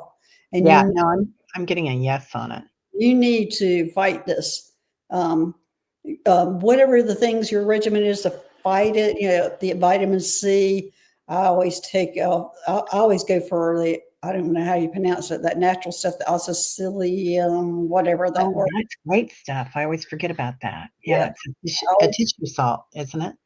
Speaker 1: And
Speaker 2: yeah, no, I'm getting a yes on it.
Speaker 1: You need to fight this. Whatever the things your regimen is to fight it, the vitamin C. I always go for I don't know how you pronounce it, that natural stuff, the psyllium, whatever that word.
Speaker 2: That's great stuff. I always forget about that. Yeah. It's a tissue salt, isn't it?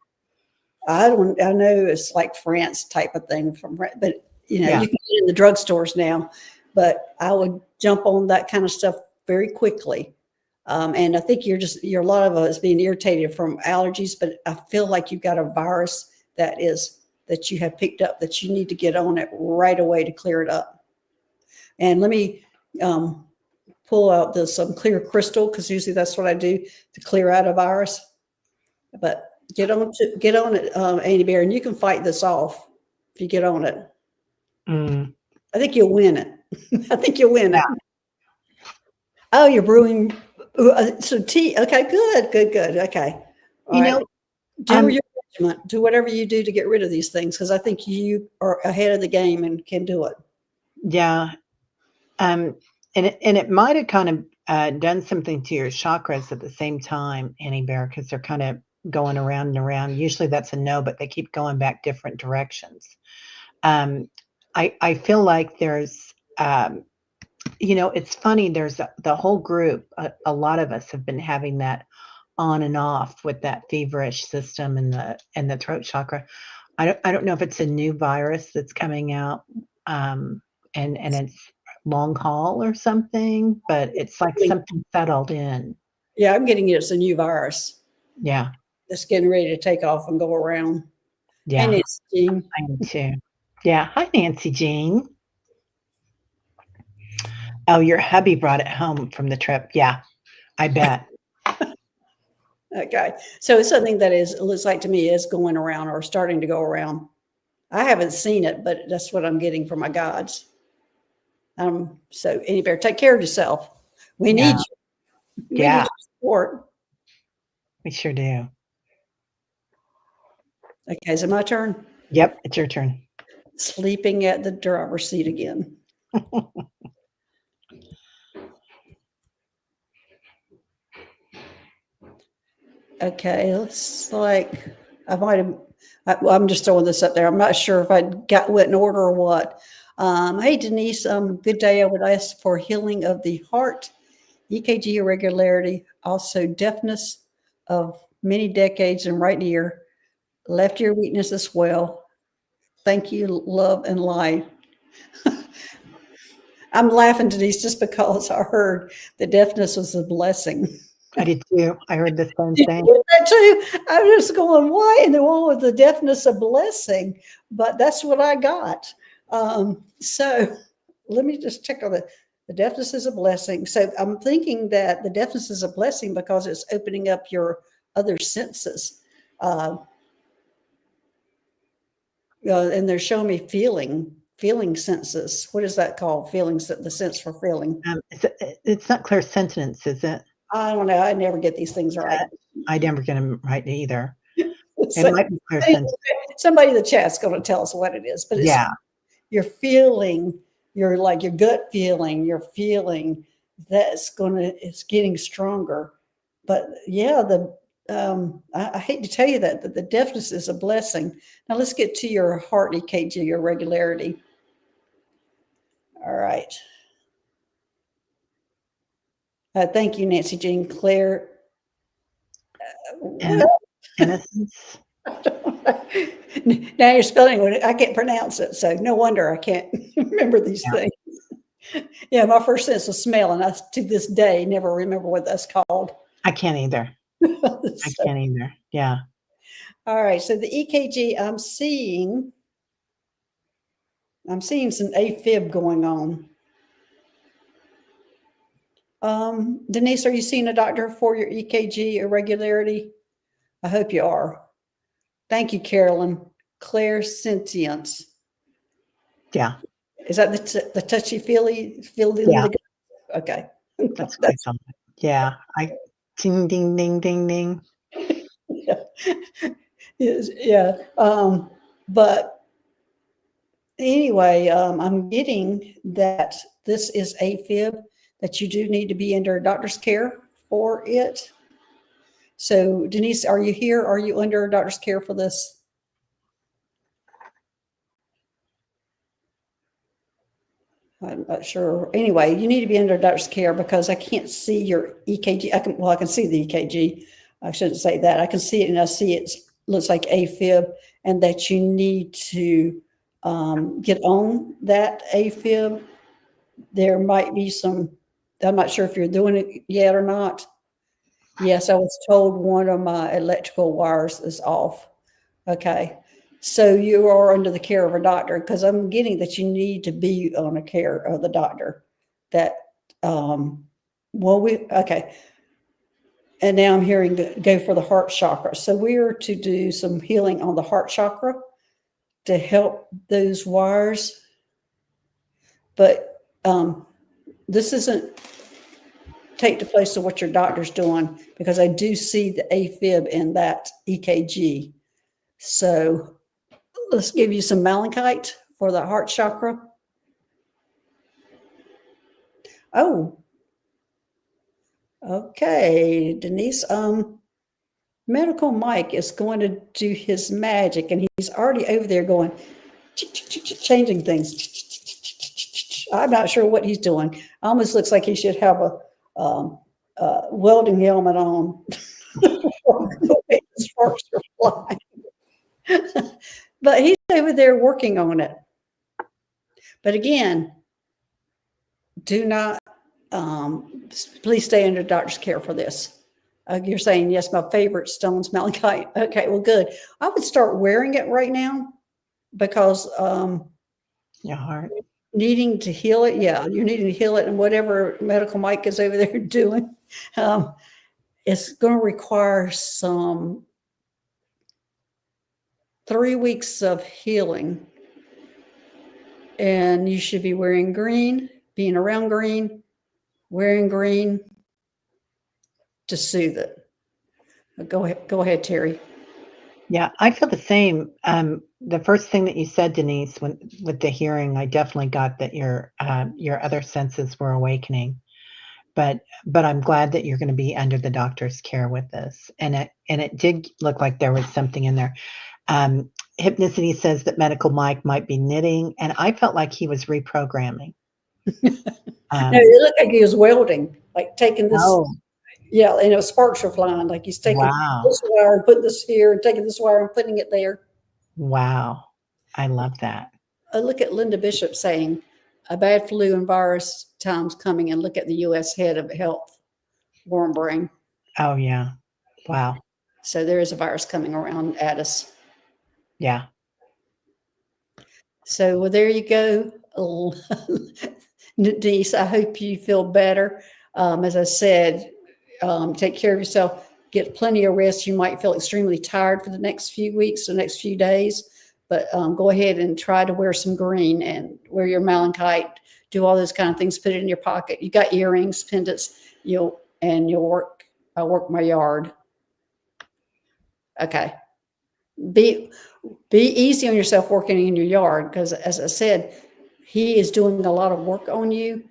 Speaker 1: I know it's like France type of thing but you can get it in the drugstores now, but I would jump on that kind of stuff very quickly. And I think you're a lot of us being irritated from allergies, but I feel like you've got a virus that you have picked up that you need to get on it right away to clear it up. And let me pull out some clear crystal, because usually that's what I do to clear out a virus. But get on it, Annie Bear, and you can fight this off if you get on it. I think you'll win it. I think you'll win it. Oh, you're brewing. So tea. Okay, good. Okay. Do your regiment. Do whatever you do to get rid of these things, because I think you are ahead of the game and can do it.
Speaker 2: Yeah. And it might have kind of done something to your chakras at the same time, Annie Bear, because they're kind of going around and around. Usually that's a no, but they keep going back different directions. I feel like there's, it's funny. There's the whole group. A lot of us have been having that on and off with that feverish system and the throat chakra. I don't know if it's a new virus that's coming out, and it's long haul or something, but it's like something settled in.
Speaker 1: Yeah, I'm getting it's a new virus
Speaker 2: Yeah.
Speaker 1: that's getting ready to take off and go around. Hey,
Speaker 2: Yeah.
Speaker 1: Nancy Jean.
Speaker 2: I am too. Yeah. Hi, Nancy Jean. Oh, your hubby brought it home from the trip. Yeah, I bet.
Speaker 1: Okay. So it's something that is, it looks like to me is going around or starting to go around. I haven't seen it, but that's what I'm getting from my gods. So any bear, take care of yourself. We need
Speaker 2: Yeah.
Speaker 1: you. We need
Speaker 2: Yeah,
Speaker 1: your support.
Speaker 2: we sure do.
Speaker 1: Okay, is it my turn?
Speaker 2: Yep, it's your turn.
Speaker 1: Sleeping at the driver's seat again. Okay, looks like I might have. I'm just throwing this up there. I'm not sure if I went in order or what. Hey Denise, good day. I would ask for healing of the heart, EKG irregularity, also deafness of many decades in right ear, left ear weakness as well. Thank you, love and light. I'm laughing, Denise, just because I heard the deafness was a blessing.
Speaker 2: I did too. I heard the same
Speaker 1: Did
Speaker 2: thing.
Speaker 1: you get that too? I'm just going, why in the world was the deafness a blessing? But that's what I got. So let me just check on the deafness is a blessing. So I'm thinking that the deafness is a blessing because it's opening up your other senses. Uh, and they're showing me feeling senses. What is that called? Feelings, the sense for feeling.
Speaker 2: It's not clear sentence, is it?
Speaker 1: I don't know. I never get these things right.
Speaker 2: I never get them right either.
Speaker 1: So
Speaker 2: It might be clear sentence.
Speaker 1: somebody in the chat's going to tell us what it is, but it's
Speaker 2: Yeah,
Speaker 1: you're feeling, you're like your gut feeling, you're feeling it's getting stronger. But yeah, I hate to tell you that the deafness is a blessing. Now let's get to your heart EKG, your regularity. All right. Thank you, Nancy Jean Claire.
Speaker 2: and innocence.
Speaker 1: Now you're spelling it. I can't pronounce it, so no wonder I can't remember these
Speaker 2: Yeah.
Speaker 1: things. Yeah, my first sense was smell, and I to this day never remember what that's called.
Speaker 2: I can't either. I can't either. Yeah.
Speaker 1: All right, so the EKG, I'm seeing some AFib going on. Denise, are you seeing a doctor for your EKG irregularity? I hope you are. Thank you, Carolyn. Claire Sentience.
Speaker 2: Yeah.
Speaker 1: Is that the touchy-feely?
Speaker 2: Yeah.
Speaker 1: Okay.
Speaker 2: That's what I thought. Yeah. Ding, ding, ding, ding, ding.
Speaker 1: Yeah. Yeah. But anyway, I'm getting that this is AFib, that you do need to be under doctor's care for it. So, Denise, are you here? Are you under doctor's care for this? I'm not sure. Anyway, you need to be under doctor's care because I can't see your EKG. I can see the EKG. I shouldn't say that. I can see it, and I see it looks like AFib, and that you need to get on that AFib. There might be some. I'm not sure if you're doing it yet or not. Yes, I was told one of my electrical wires is off. Okay. So you are under the care of a doctor because I'm getting that you need to be on the care of the doctor. That, okay. And now I'm hearing to go for the heart chakra. So we are to do some healing on the heart chakra to help those wires. But this isn't take the place of what your doctor's doing because I do see the AFib in that EKG. So let's give you some malachite for the heart chakra. Oh, okay, Denise. Medical Mike is going to do his magic, and he's already over there going, changing things. I'm not sure what he's doing. Almost looks like he should have a welding helmet on. The way the sparks are flying. But he's over there working on it. But again, do not, please stay under doctor's care for this. You're saying, yes, my favorite stone's malachite. Okay, well, good. I would start wearing it right now because
Speaker 2: Your heart.
Speaker 1: needing to heal it. Yeah, you're needing to heal it. And whatever medical Mike is over there doing, it's going to require some 3 weeks of healing. And you should be wearing green, being around green, wearing green to soothe it. But go ahead, Terry.
Speaker 2: Yeah, I feel the same. The first thing that you said, Denise, with the hearing, I definitely got that your other senses were awakening. But I'm glad that you're going to be under the doctor's care with this. And it did look like there was something in there. Hypnicity says that medical Mike might be knitting, and I felt like he was reprogramming.
Speaker 1: No, it looked like he was welding, like taking this.
Speaker 2: Oh,
Speaker 1: Yeah, and sparks were flying, like he's taking
Speaker 2: wow.
Speaker 1: this wire and putting this here, and taking this wire and putting it there.
Speaker 2: Wow. I love that.
Speaker 1: Look at Linda Bishop saying, a bad flu and virus time's coming, and look at the U.S. head of health, Warren Brain.
Speaker 2: Oh, yeah. Wow.
Speaker 1: So there is a virus coming around at us.
Speaker 2: Yeah.
Speaker 1: So well, there you go. Denise, I hope you feel better. As I said, take care of yourself. Get plenty of rest. You might feel extremely tired for the next few weeks, the next few days, but go ahead and try to wear some green and wear your malachite. Do all those kind of things. Put it in your pocket. You got earrings, pendants. You'll work. I work my yard. Okay. Be easy on yourself working in your yard, because as I said, he is doing a lot of work on you,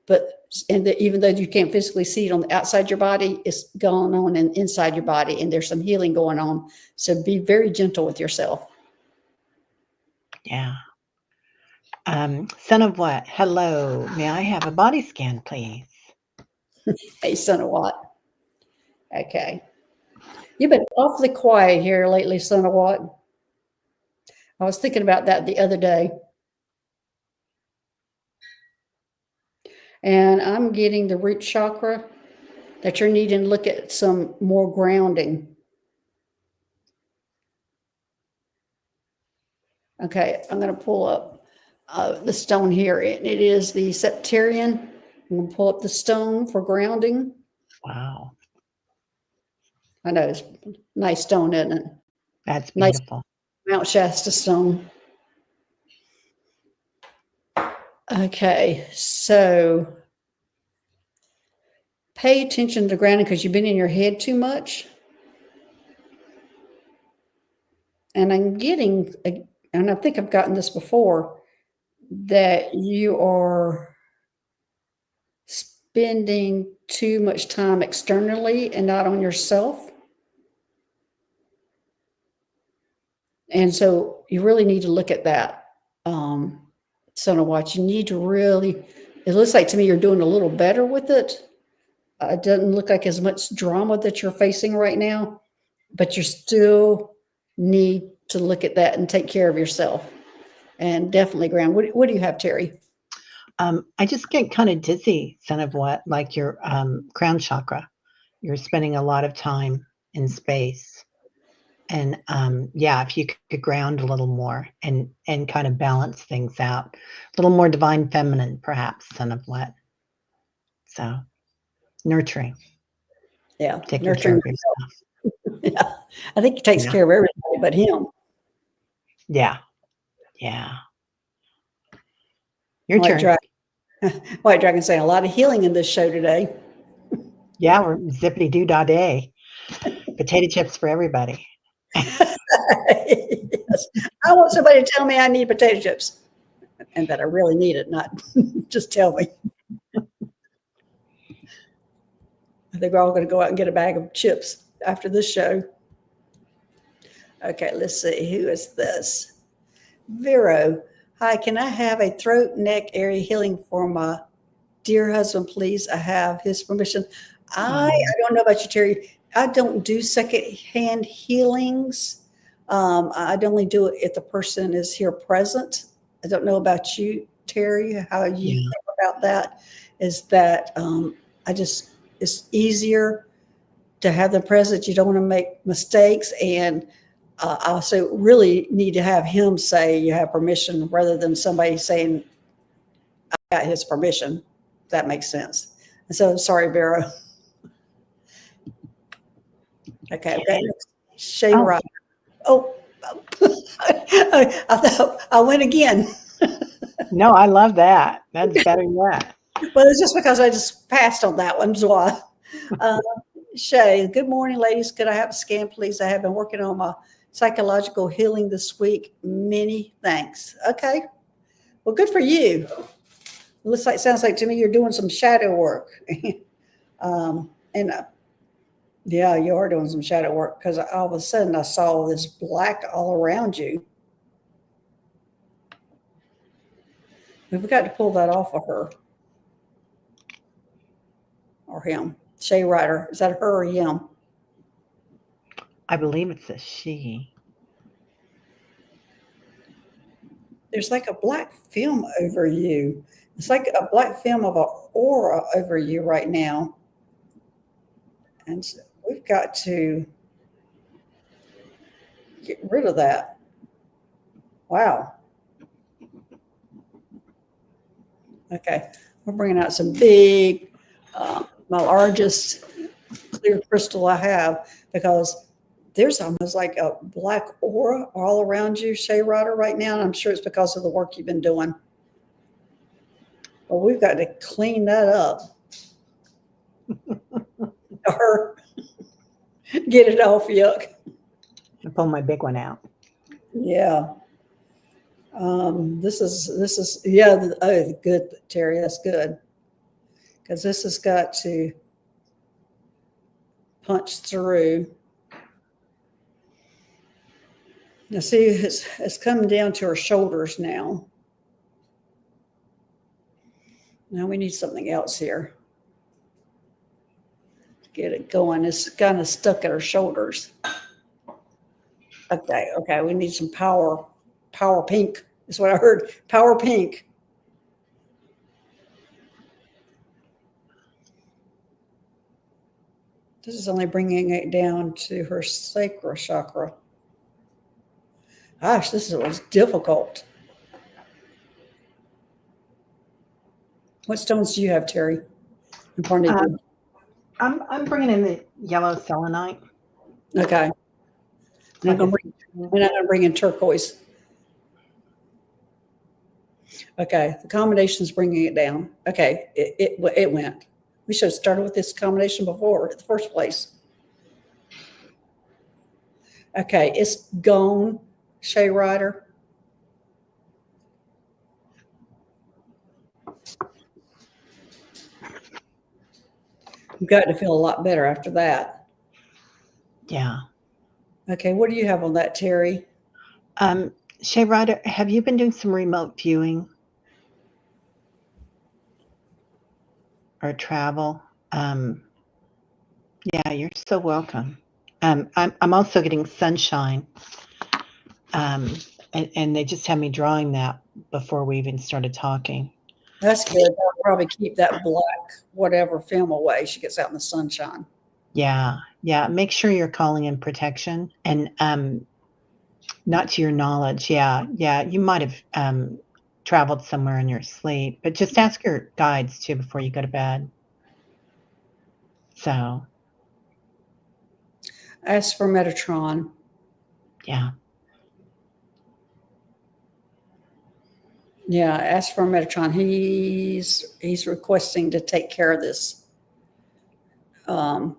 Speaker 1: but even though you can't physically see it on the outside your body, it's going on inside your body, and there's some healing going on. So be very gentle with yourself.
Speaker 2: Yeah. Son of what? Hello. May I have a body scan, please?
Speaker 1: Hey, son of what? Okay. You've been awfully quiet here lately, son of what? I was thinking about that the other day. And I'm getting the root chakra that you're needing to look at some more grounding. Okay, I'm going to pull up the stone here. It is the septarian. I'm going to pull up the stone for grounding.
Speaker 2: Wow.
Speaker 1: I know it's a nice stone, isn't it?
Speaker 2: That's
Speaker 1: Nice
Speaker 2: beautiful.
Speaker 1: Mount Shasta stone. Okay, so pay attention to grounding because you've been in your head too much. And I'm getting, and I think I've gotten this before, that you are spending too much time externally and not on yourself. And so you really need to look at that. Son of what, you need to really, it looks like to me you're doing a little better with it. It doesn't look like as much drama that you're facing right now, but you still need to look at that and take care of yourself. And definitely ground. What do you have, Terry?
Speaker 2: I just get kind of dizzy, son of what, like your crown chakra. You're spending a lot of time in space. And yeah, if you could ground a little more and kind of balance things out, a little more divine feminine, perhaps, son of what. So nurturing.
Speaker 1: Yeah,
Speaker 2: Taking
Speaker 1: nurturing
Speaker 2: care of yourself.
Speaker 1: Yeah, I think he takes
Speaker 2: Yeah.
Speaker 1: care of everybody but him.
Speaker 2: Yeah. Yeah. Your turn.
Speaker 1: White Dragon saying a lot of healing in this show today.
Speaker 2: Yeah, we're zippity doo dah day. Potato chips for everybody.
Speaker 1: Yes. I want somebody to tell me I need potato chips and that I really need it, not just tell me. I think we're all going to go out and get a bag of chips after this show. Okay, let's see. Who is this? Vero. Hi, can I have a throat, neck area healing for my dear husband, please? I have his permission. I don't know about you, Terry. I don't do secondhand healings. I'd only do it if the person is here present. I don't know about you, Terry, how you think about that is that it's easier to have them present. You don't want to make mistakes. And I also really need to have him say you have permission rather than somebody saying I got his permission. If that makes sense. And so, sorry, Vera. Okay, I've got Shay
Speaker 2: Oh.
Speaker 1: Ryder. Oh, I thought I went again.
Speaker 2: No, I love that. That's better yet.
Speaker 1: Well, it's just because I just passed on that one. So Shay, good morning, ladies. Could I have a scan, please? I have been working on my psychological healing this week. Many thanks. Okay. Well, good for you. Sounds like to me you're doing some shadow work. And yeah, you are doing some shadow work because all of a sudden I saw this black all around you. We've got to pull that off of her or him. Shay Ryder. Is that her or him?
Speaker 2: I believe it's a she.
Speaker 1: There's like a black film over you. It's like a black film of an aura over you right now. And so we've got to get rid of that. Wow. Okay. We're bringing out some big, my largest clear crystal I have, because there's almost like a black aura all around you, Shay Ryder, right now. And I'm sure it's because of the work you've been doing. But we've got to clean that up. Or get it off, yuck.
Speaker 2: I'll pull my big one out.
Speaker 1: Yeah. This is yeah. Oh, good, Terry. That's good. Because this has got to punch through. Now, see, it's coming down to her shoulders now. Now we need something else here. Get it going. It's kind of stuck at her shoulders. Okay. We need some power pink is what I heard. Power pink. This is only bringing it down to her sacral chakra. Gosh, this was difficult. What stones do you have, Terry? In front of you?
Speaker 2: I'm bringing in the yellow selenite.
Speaker 1: Okay. And I'm going to bring in turquoise. Okay, the combination is bringing it down. Okay, it went. We should have started with this combination before in the first place. Okay, it's gone, Shay Ryder. You've got to feel a lot better after that.
Speaker 2: Yeah.
Speaker 1: Okay, what do you have on that, Terry?
Speaker 2: Shay Ryder, have you been doing some remote viewing or travel? Yeah, you're so welcome. I'm also getting sunshine. And they just had me drawing that before we even started talking.
Speaker 1: That's good. I'll probably keep that black whatever film away. She gets out in the sunshine.
Speaker 2: Yeah. Make sure you're calling in protection, and not to your knowledge. Yeah. You might have traveled somewhere in your sleep, but just ask your guides too before you go to bed. So.
Speaker 1: Ask for Metatron.
Speaker 2: Yeah.
Speaker 1: Yeah, ask for Metatron. He's requesting to take care of this. Call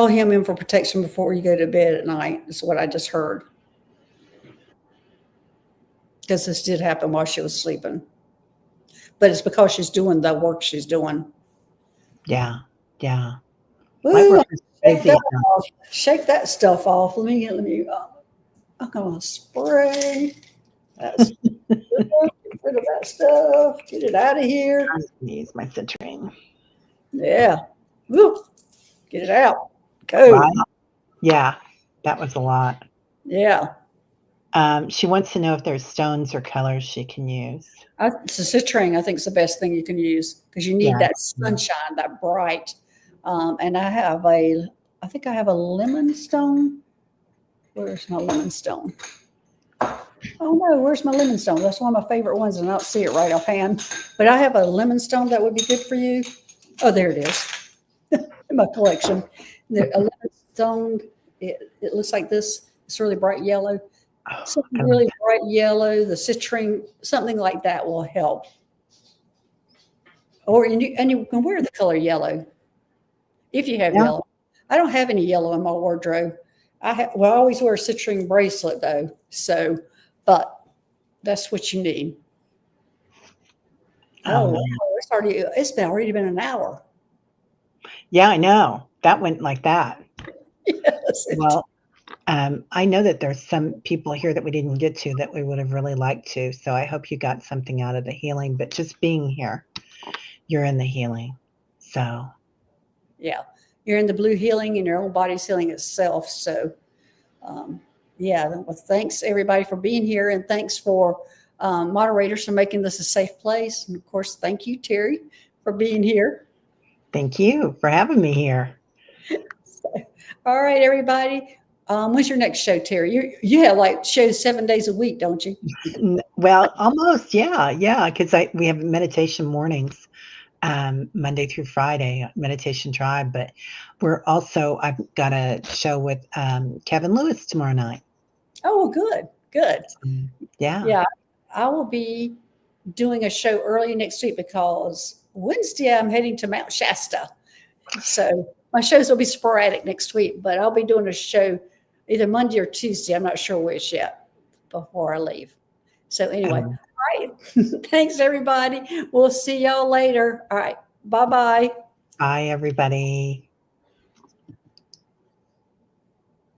Speaker 1: him in for protection before you go to bed at night, is what I just heard. Because this did happen while she was sleeping. But it's because she's doing the work she's doing.
Speaker 2: Yeah.
Speaker 1: Ooh, shake that stuff off. Let me I'm gonna spray. Get rid of that stuff. Get it out of here.
Speaker 2: Use my citrine.
Speaker 1: Yeah. Woo. Get it out. Go.
Speaker 2: Wow. Yeah, that was a lot.
Speaker 1: Yeah.
Speaker 2: She wants to know if there's stones or colors she can use.
Speaker 1: Citrine, I think, is the best thing you can use because you need
Speaker 2: Yeah.
Speaker 1: that sunshine, that bright. And I think I have a lemon stone. Where's my lemon stone? Oh no, where's my lemon stone? That's one of my favorite ones, and I don't see it right offhand. But I have a lemon stone that would be good for you. Oh, there it is in my collection. A lemon stone. It looks like this. It's really bright yellow.
Speaker 2: Oh,
Speaker 1: Something
Speaker 2: I
Speaker 1: really
Speaker 2: like
Speaker 1: bright yellow, the citrine, something like that will help. Or and you can wear the color yellow if you have
Speaker 2: Yeah.
Speaker 1: yellow. I don't have any yellow in my wardrobe. I always wear a citrine bracelet though. So, but that's what you need. Oh,
Speaker 2: man.
Speaker 1: wow, already been an hour.
Speaker 2: Yeah, I know. That went like that.
Speaker 1: Yes,
Speaker 2: Well, I know that there's some people here that we didn't get to that we would have really liked to. So I hope you got something out of the healing, but just being here, you're in the healing. So
Speaker 1: yeah, you're in the blue healing and your own body's healing itself. So, yeah, well, thanks everybody for being here, and thanks for moderators for making this a safe place. And of course, thank you, Terry, for being here.
Speaker 2: thank you for having me here.
Speaker 1: So, all right, everybody. When's your next show, Terry? You have like shows 7 days a week, don't you?
Speaker 2: Well, almost, yeah, yeah, because we have meditation mornings, Monday through Friday, Meditation Tribe, but I've got a show with Kevin Lewis tomorrow night.
Speaker 1: Oh, good, good.
Speaker 2: Yeah.
Speaker 1: Yeah, I will be doing a show early next week because Wednesday I'm heading to Mount Shasta. So my shows will be sporadic next week, but I'll be doing a show either Monday or Tuesday. I'm not sure which yet before I leave. So anyway, all right. Thanks everybody. We'll see y'all later. All right. Bye-bye.
Speaker 2: Bye, everybody.